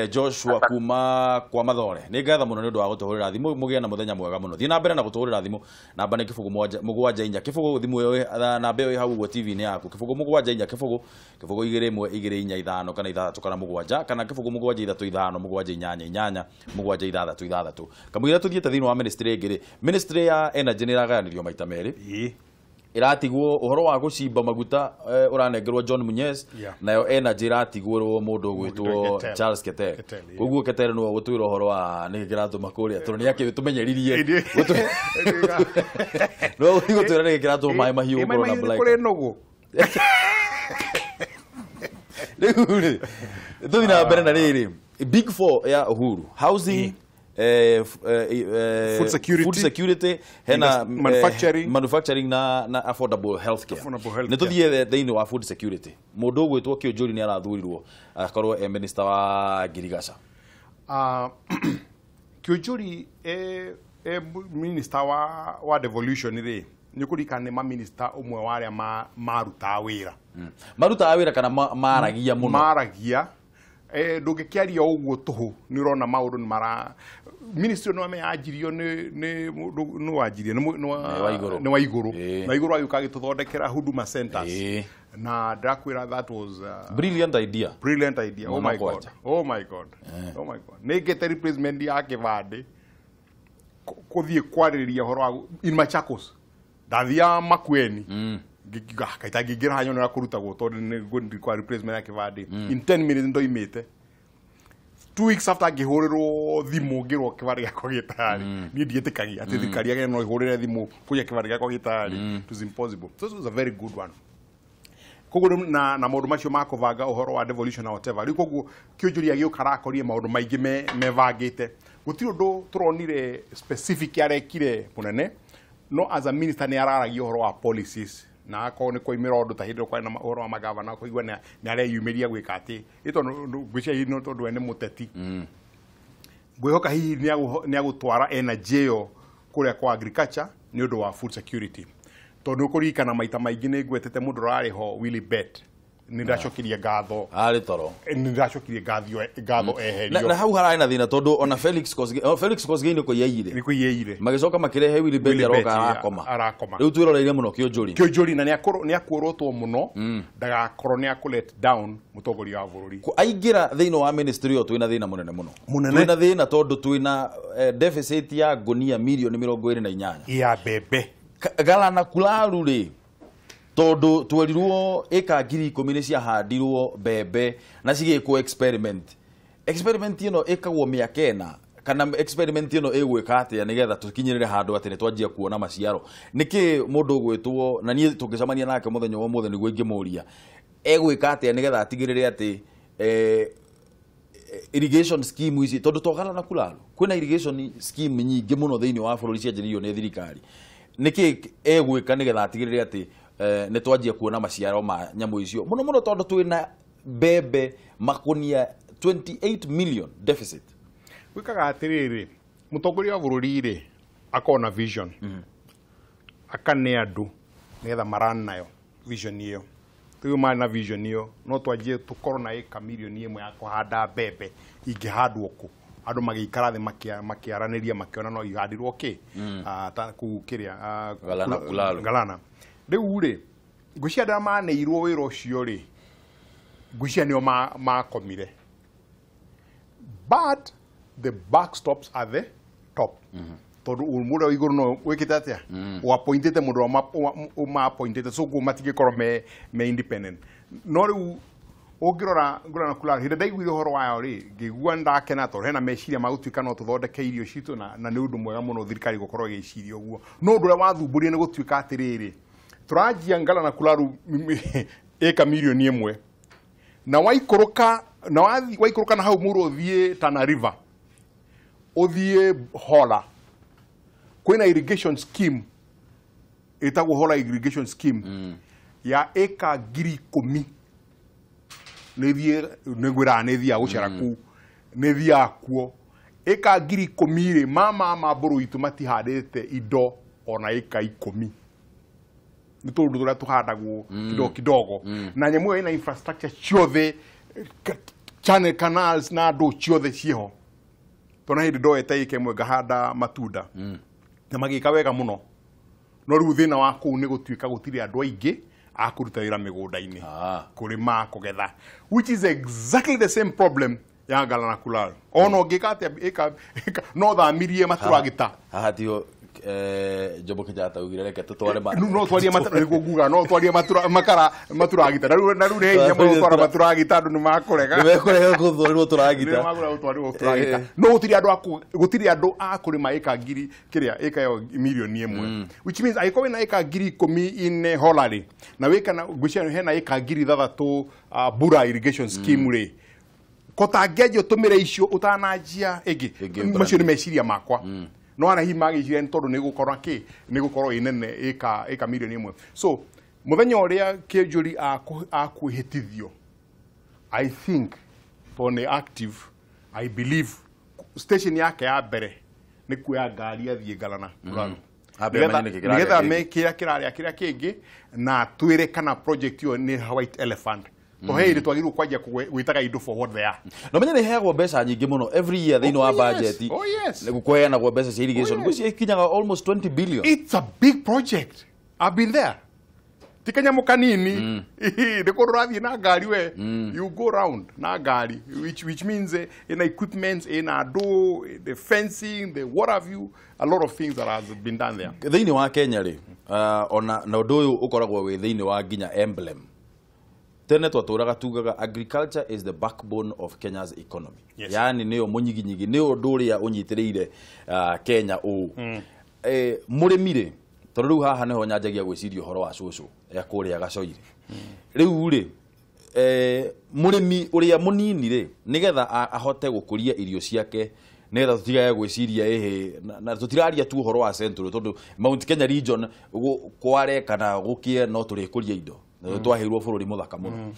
Joshua kuma kwa Mathore. Nĩ ngatha mũno nĩ ũndũ wa gũtũhũrĩra thimũ. Mũgĩe na mũthenya mwega mũno. Thiĩ na mbere na gũtũhũrĩra thimũ. Namba nĩ kĩbũgũ 74 kĩbũgũ thimũ ĩyo namba ĩyo hau ũguo TV-inĩ yaku. Kĩbũgũ 74 kĩbũgũ 2125 kana 3 kana 7 kana kĩbũgũ 735 788 766. Kamũira tũthiĩte thĩinĩ wa ministry ĩngĩ rĩ. Ministry ya energy nĩ ĩragayanĩrio maita merĩ. Iratigwo uhoro wa gucimba maguta uranengerwo John Munyes nayo energy iratigwo mundu ugwitwo Charles Ketere. Koguo Ketere no gutwira uhoro wa nigiratuma kuria tondũ nĩ akĩtumenyeririe no gutwira nigiratuma MAAI-MAHIU ukoro na black kuri nogu rĩu tuthi na mbere na rĩrĩ Big Four ya Uhuru housing food security hena manufacturing na affordable healthcare. Nĩ tũthiĩ thĩinĩ wa food security. Mũndũ ũgwĩtwo Kĩũnjũri nĩ arathurirwo akorwo minister wa Girigaca. Kĩũnjũri minister wa devolution rĩ nĩ kũrikana nĩ minister ũmwe wa arĩa marutaga wĩra kana maragia mũno maragia ndũngĩkĩaria ũguo tũhũ nĩ ũrona maũndũ nĩ mara ministry no ameanjirio nĩ wanjirie nĩ wa igũrũ na igũrũ agĩũka agĩtũthondekera huduma centers na ndakwĩra that was brilliant idea oh my god nĩ ngete replacement ya kĩbandĩ kũthiĩ kwarĩrĩria ũhoro wa in Machakos ndathia Makueni kaita ngĩngĩra hanyo na kũrutagwo tondũ nĩ good kwa replacement ya kĩbandĩ in 10 minutes ndoimĩte 2 weeks after ngĩhũrĩrwo thimũ ngĩrwo kĩbandĩ gĩakwa gĩtarĩ niĩ ndiĩtĩkagia atĩ thirikari yake no ĩhũrĩre thimũ kũgia kĩbandĩ gĩakwa gĩtarĩ it was impossible. So this was a very good one. Koguo na maũndũ macio ma kũbanga ũhoro wa devolution na whatever rĩu koguo Kĩũnjũri agĩũka arakorie maũndũ maingĩ mebangĩte gũtirĩ ũndũ tũronire specific yarekire mũnene no as a minister nĩ araragia ũhoro wa policies na akorwo nĩ koimĩra ũndũ ta hĩndĩ kwari na ũhoro wa magavana kũigua nĩ areyumĩria gwĩka atĩ ngwĩciria hihi nĩ tondũ we nĩ mũteti ngwĩhoka hihi nĩ agũtwara energy ĩyo kũrĩa kwa agriculture nĩ ũndũ wa food security tondũ ũkũririkana maita maingĩ nĩ ngwetete mũndũ ũrarĩ ho Willy Bet nĩ ndacokirie ngatho arĩ toro nĩ ndacokirie ngatho eherio na hau hararĩ na thĩna tondũ ona Felix Kosgei nĩ kũiyeire magĩcoka makĩrehe Willy Bet aroka arakoma rĩu twĩroreire mũno Kĩũnjũri na nĩ akuorotwo mũno ndagakorwo nĩ let down mũtongoria wa bũrũri aingĩra thĩinĩ wa ministry ĩyo twĩna thĩna mũnene mũno twĩna thĩna tondũ twĩna deficit ya ngunia mirioni 28 ya mbembe galana kularu rĩ tondu twerirwo eka 10,000 nĩ ciahandirwo mbembe na cigĩkwo experiment ĩno ĩkagwo mĩaka 4 kana experiment ino egweka atia nigetha tukinyirire handu ati nitwanjia kuona maciaro niki mundu gwitwo na nie tungicamania nake muthenya wa muthe niguo ingimuria egweka atia nigetha atigirire ati irrigation scheme ici tondu togana na kulalo kwina irrigation scheme nyingi muno thiini wa bururi cianjiririo ni thirikari niki egwika nigetha atigirire ati nitwanjia kuona maciaro ma nyamu icio muno tondu twina bebe makunia 28 million deficit wikaga atiriri mutongoria wa bururi ri akona vision akane andu nigetha maranayo vision iyo tuyo na vision iyo no twanjie tukorwo na eka milioni imwe ya kuhanda bebe ingihandwo ku andu magikara thi makiaraniria makiona no ihandirwo ki ta kukiria galana riu ri ngucia nda maneirwo wira ucio ri ngucia nio makomire but the backstops are the top tondu umuda iguru no wikite atia wa appointed mundu ma appointed so go matige korwo me independent no riu ungirora ngurana kula hinde ndaiguire horo wayo ri ngigua ndakena tondu hena meciria magutuika no tuthondeke irio citu na ni undu mwega muno thirikari gukorwo giciria uguo no ndu wa thumburie ni gutuika atiriri turanjia ngala na kularu eka milioni imwe na waikuruka na hau muru uthie Tana River uthie Hola kwina irrigation scheme etagwo Hola irrigation scheme ya eka 10,000 negwira nethia gucera ku nethia kuo eka 10,000 mama buru itu matihandite indo ona eka 10 nitundu turia tuhandagwo kidogo na nyamu ina infrastructure ciothe channel canals na ndo ciothe ciho tona hindi ndo etaike mwe ngahanda matunda na magika wega muno no riu thina wa ku ni gutuika gutiri andu aingi akuruta wira migunda-ini kurima kugetha which is exactly the same problem ya ngala na kulala ono ngikate no thamirie maturagita ahatio Jobo Kenyatta ugire reke tutware no twarie matura no twarie maturagita na riu he nyambo twara maturagita andu ni makurega guthwarirwo turagita no gutiri andu akurima eka ngiri kiria eka yo milioni imwe which means aikowe na eka ngiri 10 in Holari na weka na gucia hena eka ngiri 3 bura irrigation scheme ri kota ngejo tumire icio utanajia igi macio ni meciria makwa no ana hi magicire ntondo ni gukorwo inene eka milioni imwe so muthenya uria Kĩnjũri akuhitithio I think for the active I believe station yake ya mbere ni kuya ngari athie Galana nigetha me kiria kingi na twire kana project yo ni White Elephant to heire twagirwo kwajia gwitaga indo for what they are no menye ni heagwo mbeca nyingi muno every year thiini wa budget ni gukoheana gwa mbeca cia irrigation gucia ikinyaga almost 20 billion it's a big project I've been there tikanya mukanini ndiko rathie na ngari we you go round na ngari which means in equipment in ado the fencing the what have you a lot of things that has been done there thiini wa Kenya ri ona na undu uyu ukoragwo wi thiini wa ginya emblem tene twaturaga tugaga agriculture is the backbone of Kenya's economy yani niyo munyiginyigi niyo nduria unyitiriire Kenya murimire tondu riu haha niho nyanjagia gwiciria horo wa cucu ya kuria gacoire riu ri murimi uria munini ri nigetha ahote gukuria irio ciake nera tutigaye gwiciria na tutiraria tu horo wa central tondu Mount Kenya region kware kana gukie no turikuria indo twahirwo bururi muthaka muno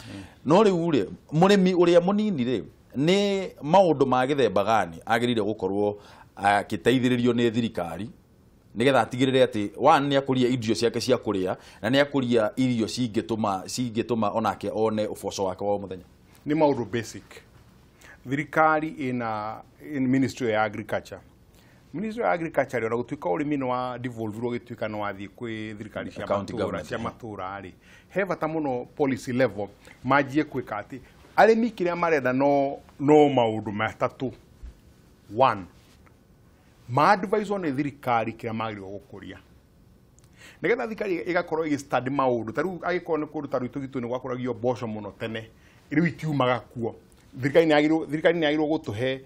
no riu ri murimi uria munini ri ni maundu ma githemba gani agirire gukorwo akiteithiririo ni thirikari nigetha atigirire ati one ni akuria irio ciake cia kuria na ni akuria irio cingituma onake one uboco wake wa muthenya ni maundu basic thirikari in Ministry of Agriculture ona gutuika urimi no wa devolve gituika no wathie kwi thirikari cia matura ari he bata muno policy level majie kwika ati arimi kiria marenda no maundu matatu one ma advise on thirikari kiria magirwo gukuria nigetha thirikari igakorwo igi-study maundu taru agikorwo ni kundu taru itu ni gwakuragio mboco muno tene riu itiumaga kuo thirikari ni agirwo gutuhe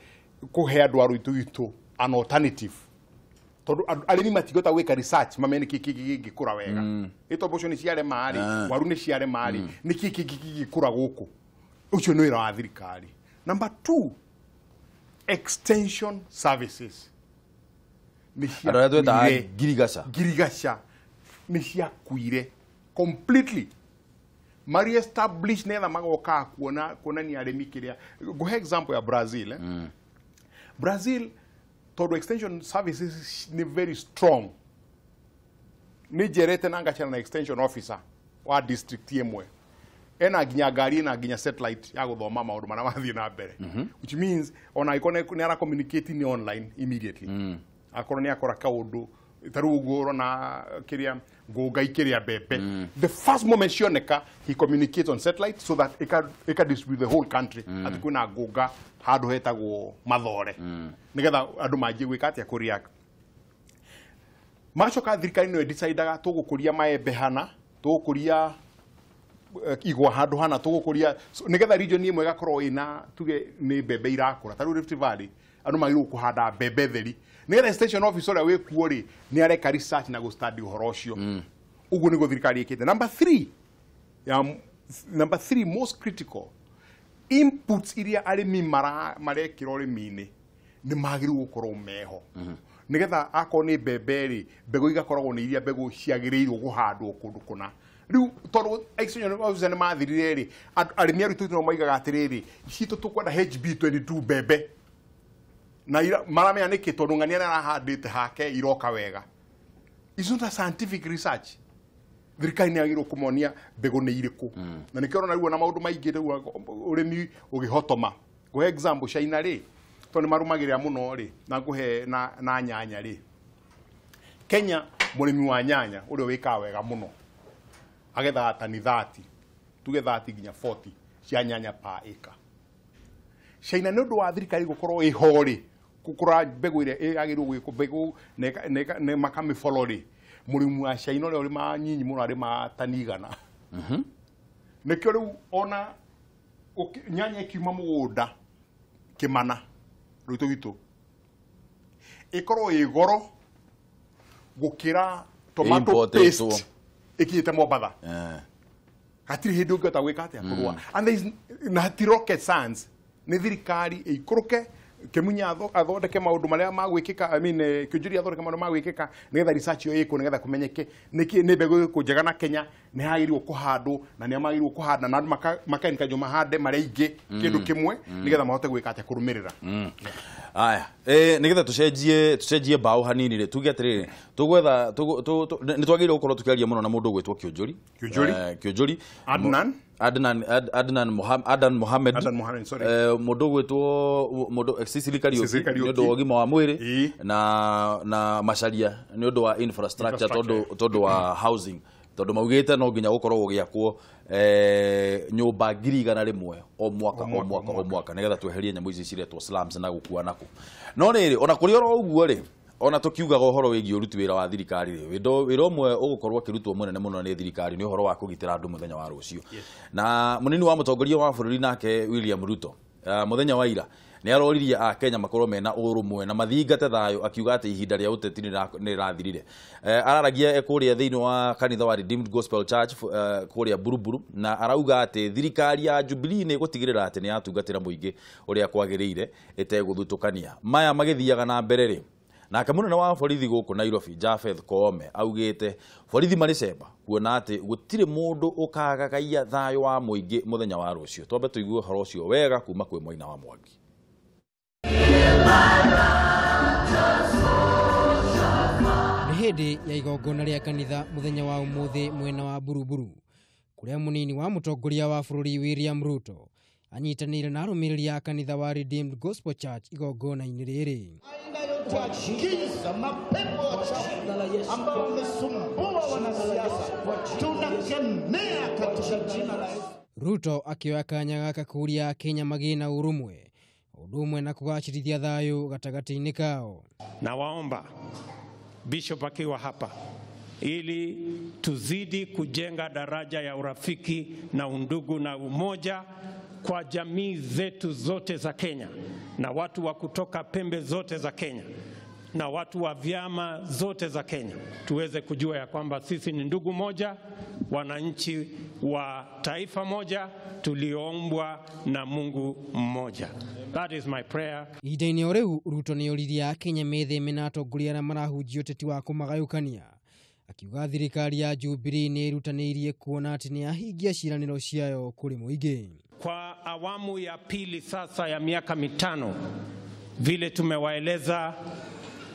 kuhe andu aruitu itu an alternative tondu arimi matigota gwika research mamenye kiki gikura wega ito mboco ni ciare mari waru ni ciare mari ni kiki gikura guku ucio no ira wa thirikari. Number 2, extension services ni cia girigasha ni cia kuire completely mari establish netha magoka kuona ni arimi kiria go example ya Brazil Brazil todo extension services ni very strong ni jerete nanga chana na extension officer wa district yemwe ena ginya gari na ginya satellite ya guthoma maundu mana mathii na mbere which means ona ikone ni ara communicate ni online immediately akoro ni akora kaundu taru goro na kiria ngoga ikiria bebe the first moment cioneka he communicates on satellite so that it can distribute the whole country ati kuna ngoga handu hetagwo mathore nigetha andu manjie gwika atia kuriaka macoka thirikari no decidaga tugukuria maembe hana tugukuria igwa handu hana tugukuria nigetha region imwe gakorwo ina tuge ni bebe irakura taru Rift Valley andu magiru kuhanda bebe theri nigetha station officer ria wikuo ri ni areka research na go study uhoro ucio uguo nigo thirikari ikite. Number 3 most critical inputs iria arimi marekira urimi-ini ni magiru gukorwo meho nigetha akoro ni bebe ri mbegu igakoragwo ni iria mbegu ciagiriirwo guhandwo kundu kuna riu tondu extension officer ni mathirire ri arimi arutu no maigaga atiriri citu tukwenda HB22 bebe na maramenya niki tondu ng'ania arahandite hake iroka wega. It's not a scientific research. Thirikari ni agirwo kumonia mbegu ni iriku na nikio na riu na maundu maingi urimi ugihotoma go example China ri tondu marumagirira muno ri na nguhe na nyanya ri Kenya murimi wa nyanya urio wika wega muno agetha tani 30 tuge 30 ginya 40 cia nyanya per acre. China ni undu wa thirikari gukorwo ihori kukura mbegu iria agirwo gwiko mbegu ne makami follow ri murimu wa China uri uri manyinyi muno ari matani igana nikio riu ona nyanya kiuma mugunda kimana ruto gitu ikorwo igoro gukira tomato paste ikite Mombasa hatiri hindu ngota gwika atia kurwa and there is not rocket science ni thirikari ikuruke kemunya athondeke maundu maria magwikika kijuri athondeke maundu magwikika nigetha research yo iko nigetha kumenyeke niki ni mbegu kunjega na Kenya ni hagirwo kuhandwo na ni magirwo kuhanda na makanika jo mahande maria ingi kindu kimwe nigetha mahote gwika atia kurumirira aya nigetha tucenjie bao hanini ri tuge atiriri tugwetha ni twagire gukorwo tukiaria muno na mundu gwetwo Kionjuri Adnan Mohammed mundu gwetwo mundu Sicily Kariuki ni undu wa gima wa mwiri na macaria ni undu wa infrastructure tondu wa housing tondu maugite no nginya gukorwo gugiakwo nyumba 100,000 o mwaka nigetha tweherie nyamu ici ciretwo slums na gukua nako no riri ona kuri oro uguo ri ona tukiugaga uhoro wigi uruti wira wa thirikari ri wira umwe ugukorwo kirutwo munene muno ni thirikari ni uhoro wa kugitira andu muthenya wa rucio na munini wa mutongoria wa bururi nake William Ruto muthenya wa ira ni aroririe a Kenya makorwo mena urumwe na mathingate thayo akiuga ati ihinda ria uteti ni rathirire araragia ekuria thiini wa kanitha wa Redeemed Gospel Church kuria Buruburu na arauga ati thirikari ya Jubilee ni gutigirira ati ni atungatira muingi uria kwagiriire iteguthutukania maya magithiaga na mbere ri na kamunene wa borithi guku Nairobi Japheth Koome augite borithi mari cemba kuona ati gutire mundu ukagagaia thayo wa muingi muthenya wa rucio twambe tuigue horo ucio wega kuma kwi Mwaina wa Mwangi. Nĩ hĩndĩ ya igongona rĩa kanitha muthenya wa umuthi mwena wa Buruburu kuria munini wa mutongoria wa bũrũri William Ruto anyitanĩire na arũmĩrĩri ya kanitha wa Redeemed Gospel Church igongona-inĩ rĩrĩ. Kuachiza mapepo wachafu ambao wamesumbua wanasiasa tunakemea katika jina la Yesu. Ruto akioya kanya gaka kuria Kenya magina urumwe udumwe na kugacirithia thayo gatagati-inĩ kao. Na waomba Bishop akiwa hapa ili tuzidi kujenga daraja ya urafiki na undugu na umoja kwa jamii zetu zote za Kenya na watu wa kutoka pembe zote za Kenya na watu wa vyama zote za Kenya, tuweze kujua ya kwamba sisi ni ndugu moja, wananchi wa taifa moja, tuliombwa na Mungu mmoja. That is my prayer. Ihinda-inĩ o rĩu Ruto nĩ oririe Kenya metheme na atongoria arĩa marahunjia ũteti wa kũmagayũkania, akiuga thirikari ya Jubilee nĩ ĩrutanĩirie kuona atĩ nĩ yahingia ciĩranĩro ciayo kũrĩ mũingĩ. Kwa awamu ya pili sasa ya miaka 5, vile tumewaeleza,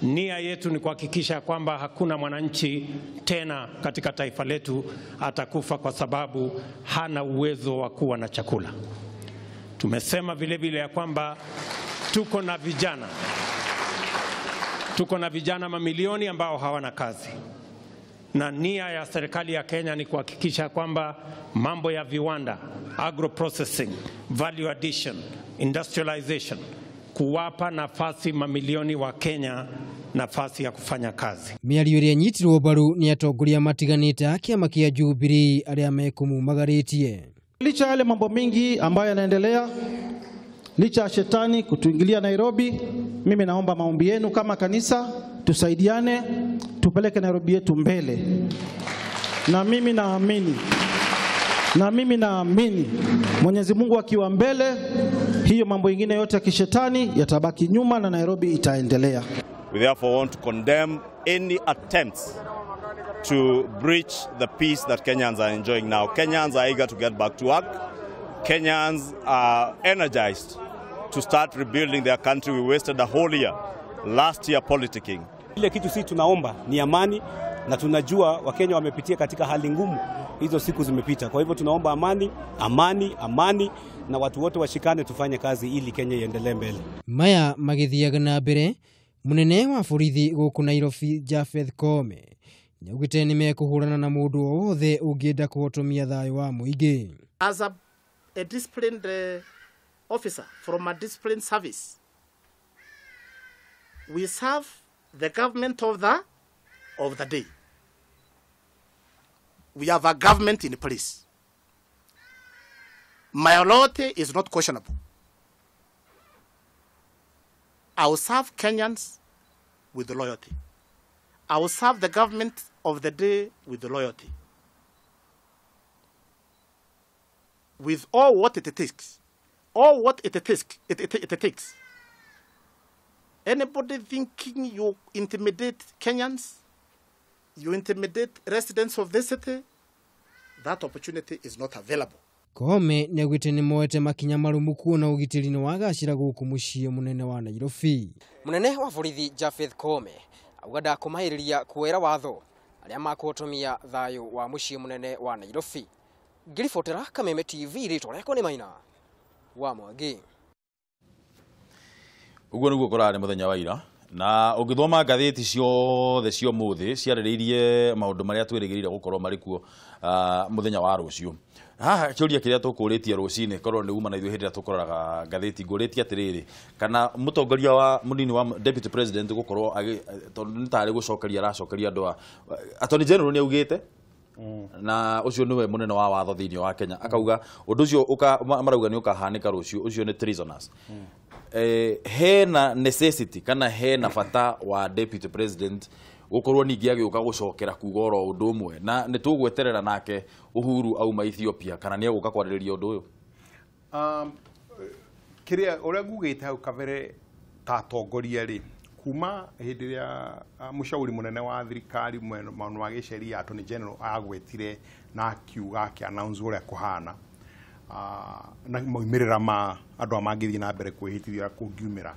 nia yetu ni kuhakikisha kwamba hakuna mwananchi tena katika taifa letu atakufa kwa sababu hana uwezo wa kuwa na chakula. Tumesema vile vile ya kwamba tuko na vijana mamilioni ambao hawana kazi. Na nia ya serikali ya Kenya ni kuhakikisha kwamba mambo ya viwanda, agro processing, value addition, industrialization, kuwapa nafasi mamilioni wa Kenya nafasi ya kufanya kazi. Mĩario ĩrĩa nyitirwo mbaru nĩ atongoria matiganĩte a kĩama kĩa Jubilee arĩa mekũmumagarĩtie. Licha yale mambo mengi ambayo yanaendelea, licha ya shetani kutuingilia Nairobi, mimi naomba maombi yenu kama kanisa, tusaidiane, tupeleke Nairobi yetu mbele. Na mimi naamini Mwenyezi Mungu akiwa mbele, hiyo mambo ingine yote ya kishetani yatabaki nyuma na Nairobi itaendelea. We therefore want to condemn any attempts to breach the peace that Kenyans are enjoying now. Kenyans are eager to get back to work. Kenyans are energized to start rebuilding their country. We wasted a whole year, last year, politicking. Ile kitu sisi tunaomba ni amani, na tunajua Wakenya wamepitia katika hali ngumu, hizo siku zimepita. Kwa hivyo tunaomba amani, na watu wote washikane tufanye kazi ili Kenya iendelee mbele. Maya magithiaga na mbere, munene wa borithi gũkũ Nairobi Japhet Koome nĩaugĩte nĩ mekũhũrana na mũndũ o wothe ũngĩenda kũhotomia thayũ wa mũingĩ. As a disciplined officer from a disciplined service, we serve the government of the day. We have a government in place. My loyalty is not questionable. I will serve Kenyans with loyalty. I will serve the government of the day with loyalty. With all what it takes. All what it takes. Anybody thinking you intimidate Kenyans, you intimidate residents of this city, that opportunity is not available. Koome nĩaugĩte nĩ moete makinya marũmu kuona ũgitĩri nĩ wagacĩra gũkũ mũciĩ mũnene wa Nairobi. Munene wa borithi Japhet Koome auga ndakũmahĩrĩria kuoera watho arĩa makũhotomia thayũ wa mũciĩ mũnene wa Nairobi. Ngĩribotera Kameme TV rĩtwa rĩakwa nĩ Maina wa Mwangi. Ũguo nĩguo kũrarĩ mũthenya wa ira, na ũngĩthoma ngathĩti ciothe cia ũmũthĩ ciarĩrĩirie maũndũ marĩa twĩrĩgĩrĩire gũkorwo marĩ kuo mũthenya wa rũciũ. Haha kĩũria kĩrĩa tũkũrĩtie rũcinĩ korwo nĩ uma na ithuĩ hĩndĩ ĩrĩa tũkoraga ngathĩti ngũrĩtie atĩrĩrĩ, kana mũtongoria wa mũnini wa deputy president gũkorwo tondũ nĩ tarĩ gũcokeria aracokeria andũ a Attorney General nĩ augĩte na ucio niwe munene wa watho thĩinĩ wa Kenya akauga ũndũ ũcio marauga nĩ ũkahanĩka rũciũ, ũcio nĩ treasonous. Hena necessity kana hena bata wa deputy president gukorwo ningi agĩũka gũcokera kuga oro ũndũ ũmwe, na nĩ tũgweterera nake Uhuru auma Ethiopia kana nĩ agũka kwarĩrĩria ũndũ ũyũ? Kĩrĩa ũrĩa ngugĩte hau kabere ta atongoria rĩ, kuma hĩndĩ ĩrĩa mũcauri mũnene wa thirikari maũndũ ma gĩceria Attorney General agwetire na akiuga akĩ-announce ũrĩa kũhana na moimĩrĩra ma andũ mangĩthiĩ na mbere kwĩhĩtithia kũngiumĩra,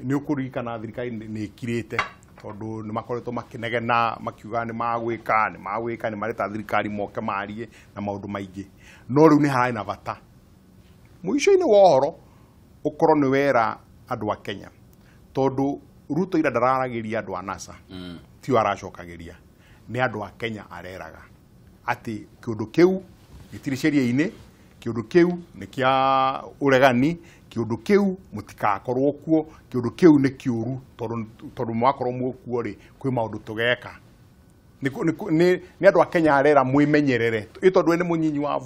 nĩ ũkũririkana thirikari nĩ ĩkirĩte tondũ nĩ makoretwo makĩnegena makiuga nĩ magwĩka nĩ mareta thirikari moke marie na maũndũ maingĩ, no rĩu nĩ harĩ na bata mũico-inĩ wa ũhoro ũkorwo nĩ wera andũ a Kenya, tondũ Ruto ira ndararagĩria andũ a NASA tio aracokagĩria, nĩ andũ a Kenya areraga atĩ kĩũndũ kĩu gĩtirĩ sheria-inĩ, kĩũndũ kĩu nĩ kĩa ũregani, kĩũndũ kĩu mũtikakorwo kuo, kĩũndũ kĩu nĩ kĩũru tondũ mwakorwo mũkuo rĩ kwĩ maũndũ tũgeka. nĩ andũ a Kenya arera mwĩmenyerere ĩtondũ nĩ mũnyinyi wa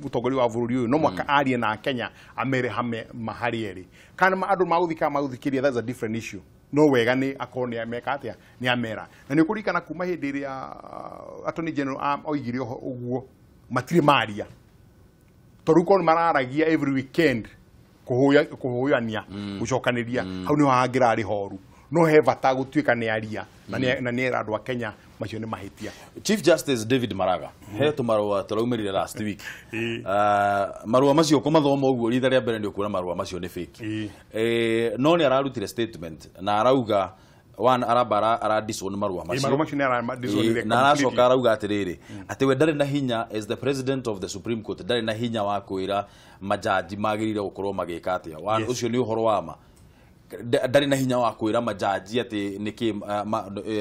mũtongoria wa bũrũri ũyũ no mwaka arie na Kenya amere hame mahari erĩ kana andũ magũthikĩria that's a different issue no wega nĩ akorwo nĩ ameka atĩa nĩ amera na nĩ kũririkana kuma hĩndĩ ĩrĩa Attorney General oigire ũguo matirĩ maria tondũ korwo mararagia every weekend kũhũyania gũcokanĩria hau nĩ hangĩrarĩ horu no he bata gũtuĩka nĩ aria na nĩ andũ a Kenya macio nĩ mahĩtia. Chief Justice David Maraga he tũmarũa tũraumĩrire last week marũa macio kũmathoma ũguo ritha rĩa mbere nĩ ũkuona marũa macio nĩ fake no nĩ ararutire statement na arauga aradisoni marũa macio na aracoka arauga atĩrĩrĩ atĩ we ndarĩ na hinya as the president of the Supreme Court ndarĩ na hinya wa kwĩra majaji magĩrĩire gũkorwo magĩka atĩa ũcio nĩ ũhoro wa ma ndarĩ na hinya wa kwĩra majaji atĩ nĩkĩ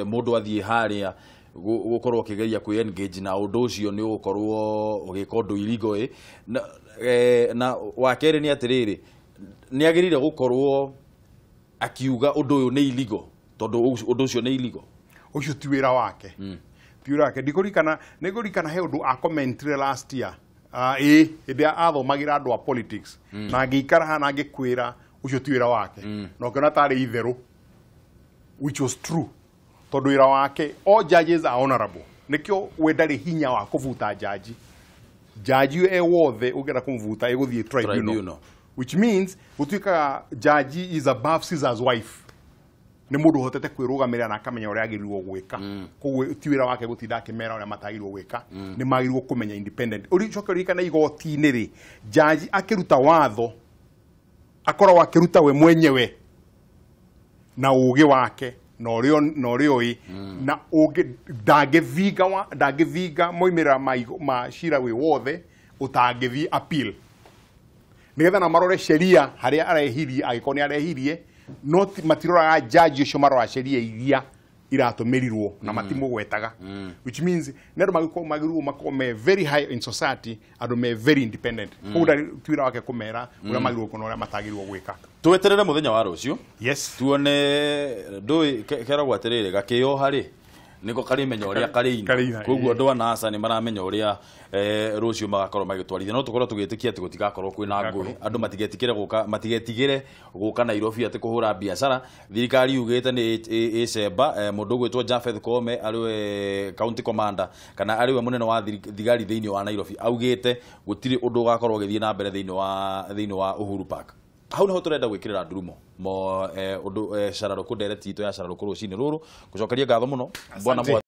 mũndũ athiĩ harĩa gũkorwo ũkĩgeria kwĩ engage na ũndũ ũcio nĩ ũgũkorwo ũgĩka ũndũ illegal na wa kerĩ nĩ atĩrĩrĩ nĩ agĩrĩire gũkorwo akiuga ũndũ ũyũ nĩ illegal tondũ ũndũ ũcio nĩ illegal ũcio ti wĩra wake ti wĩra wake nĩngũririkana he ũndũ acomentire last year hĩndĩ athomagĩra andũ a politics na angĩikara hana angĩkwĩra ucio ti wĩra wake na ũkĩona tarĩ itherũ which was true tondũ wĩra wake all judges are honorable nĩkĩo we ndarĩ hinya wa kũbuta jaji wothe ũngĩenda kũmũbuta egũthiĩ tribunal which means gũtuĩkaga jaji is above Caesar's wife nĩ mũndũ ũhotete kwĩrũgamĩrĩra na akamenya ũrĩa agĩrĩirwo gwĩka koguo ti wĩra wake gũtinda akĩmera ũrĩa matagĩrĩirwo gwĩka nĩ magĩrĩirwo kũmenya independent ũcoke ũririkane igoti-inĩ rĩ jaji akĩruta watho akoragwo akĩruta we mwenyewe na ũgĩ wake na ũrĩa na ndangĩthinga moimĩrĩra ma cira wĩ wothe ũtangĩthiĩ appeal nĩgetha na marore sheria harĩa arehirie angĩkorwo nĩ arehirie no matiroraga jaji ũcio marora sheria iria iratũmĩrirwo na matimũgwetaga which means nĩ andũ magĩrĩirwo makorwo me very high in society andũ me very independent koguo ti wĩra wake kũmera ũrĩa magĩrĩirwo kuona ũrĩa matagĩrĩirwo gwĩka tweterere mũthenya wa rũciũ yes tuone ndũĩ keragwo atĩrĩrĩ gakĩoha rĩ niko karimenya ũrĩa karĩina koguo andũ a NASA nĩ maramenya ũrĩa rũciũ magakorwo magĩtwarithia no tũkorwo tũgĩtĩkia atĩ gũtigakorwo kwĩna ngũĩ andũ matigetigĩre gũka Nairobi atĩ kũhũra biacara thirikari yugĩte nĩ ĩcemba mũndũ ũgwĩtwo Japhet Koome arĩwe county commander kana arĩwe mũnene wa thigari thĩinĩ wa Nairobi augĩte gũtirĩ ũndũ ũgakorwo ũgĩthiĩ na mbere thĩinĩ wa Uhuru Park hau niho turenda gwikirira ndurumo mo undu Cararuku ndereti itu ya Cararuku rucinĩ rũrũ gucokeria ngatho muno bwana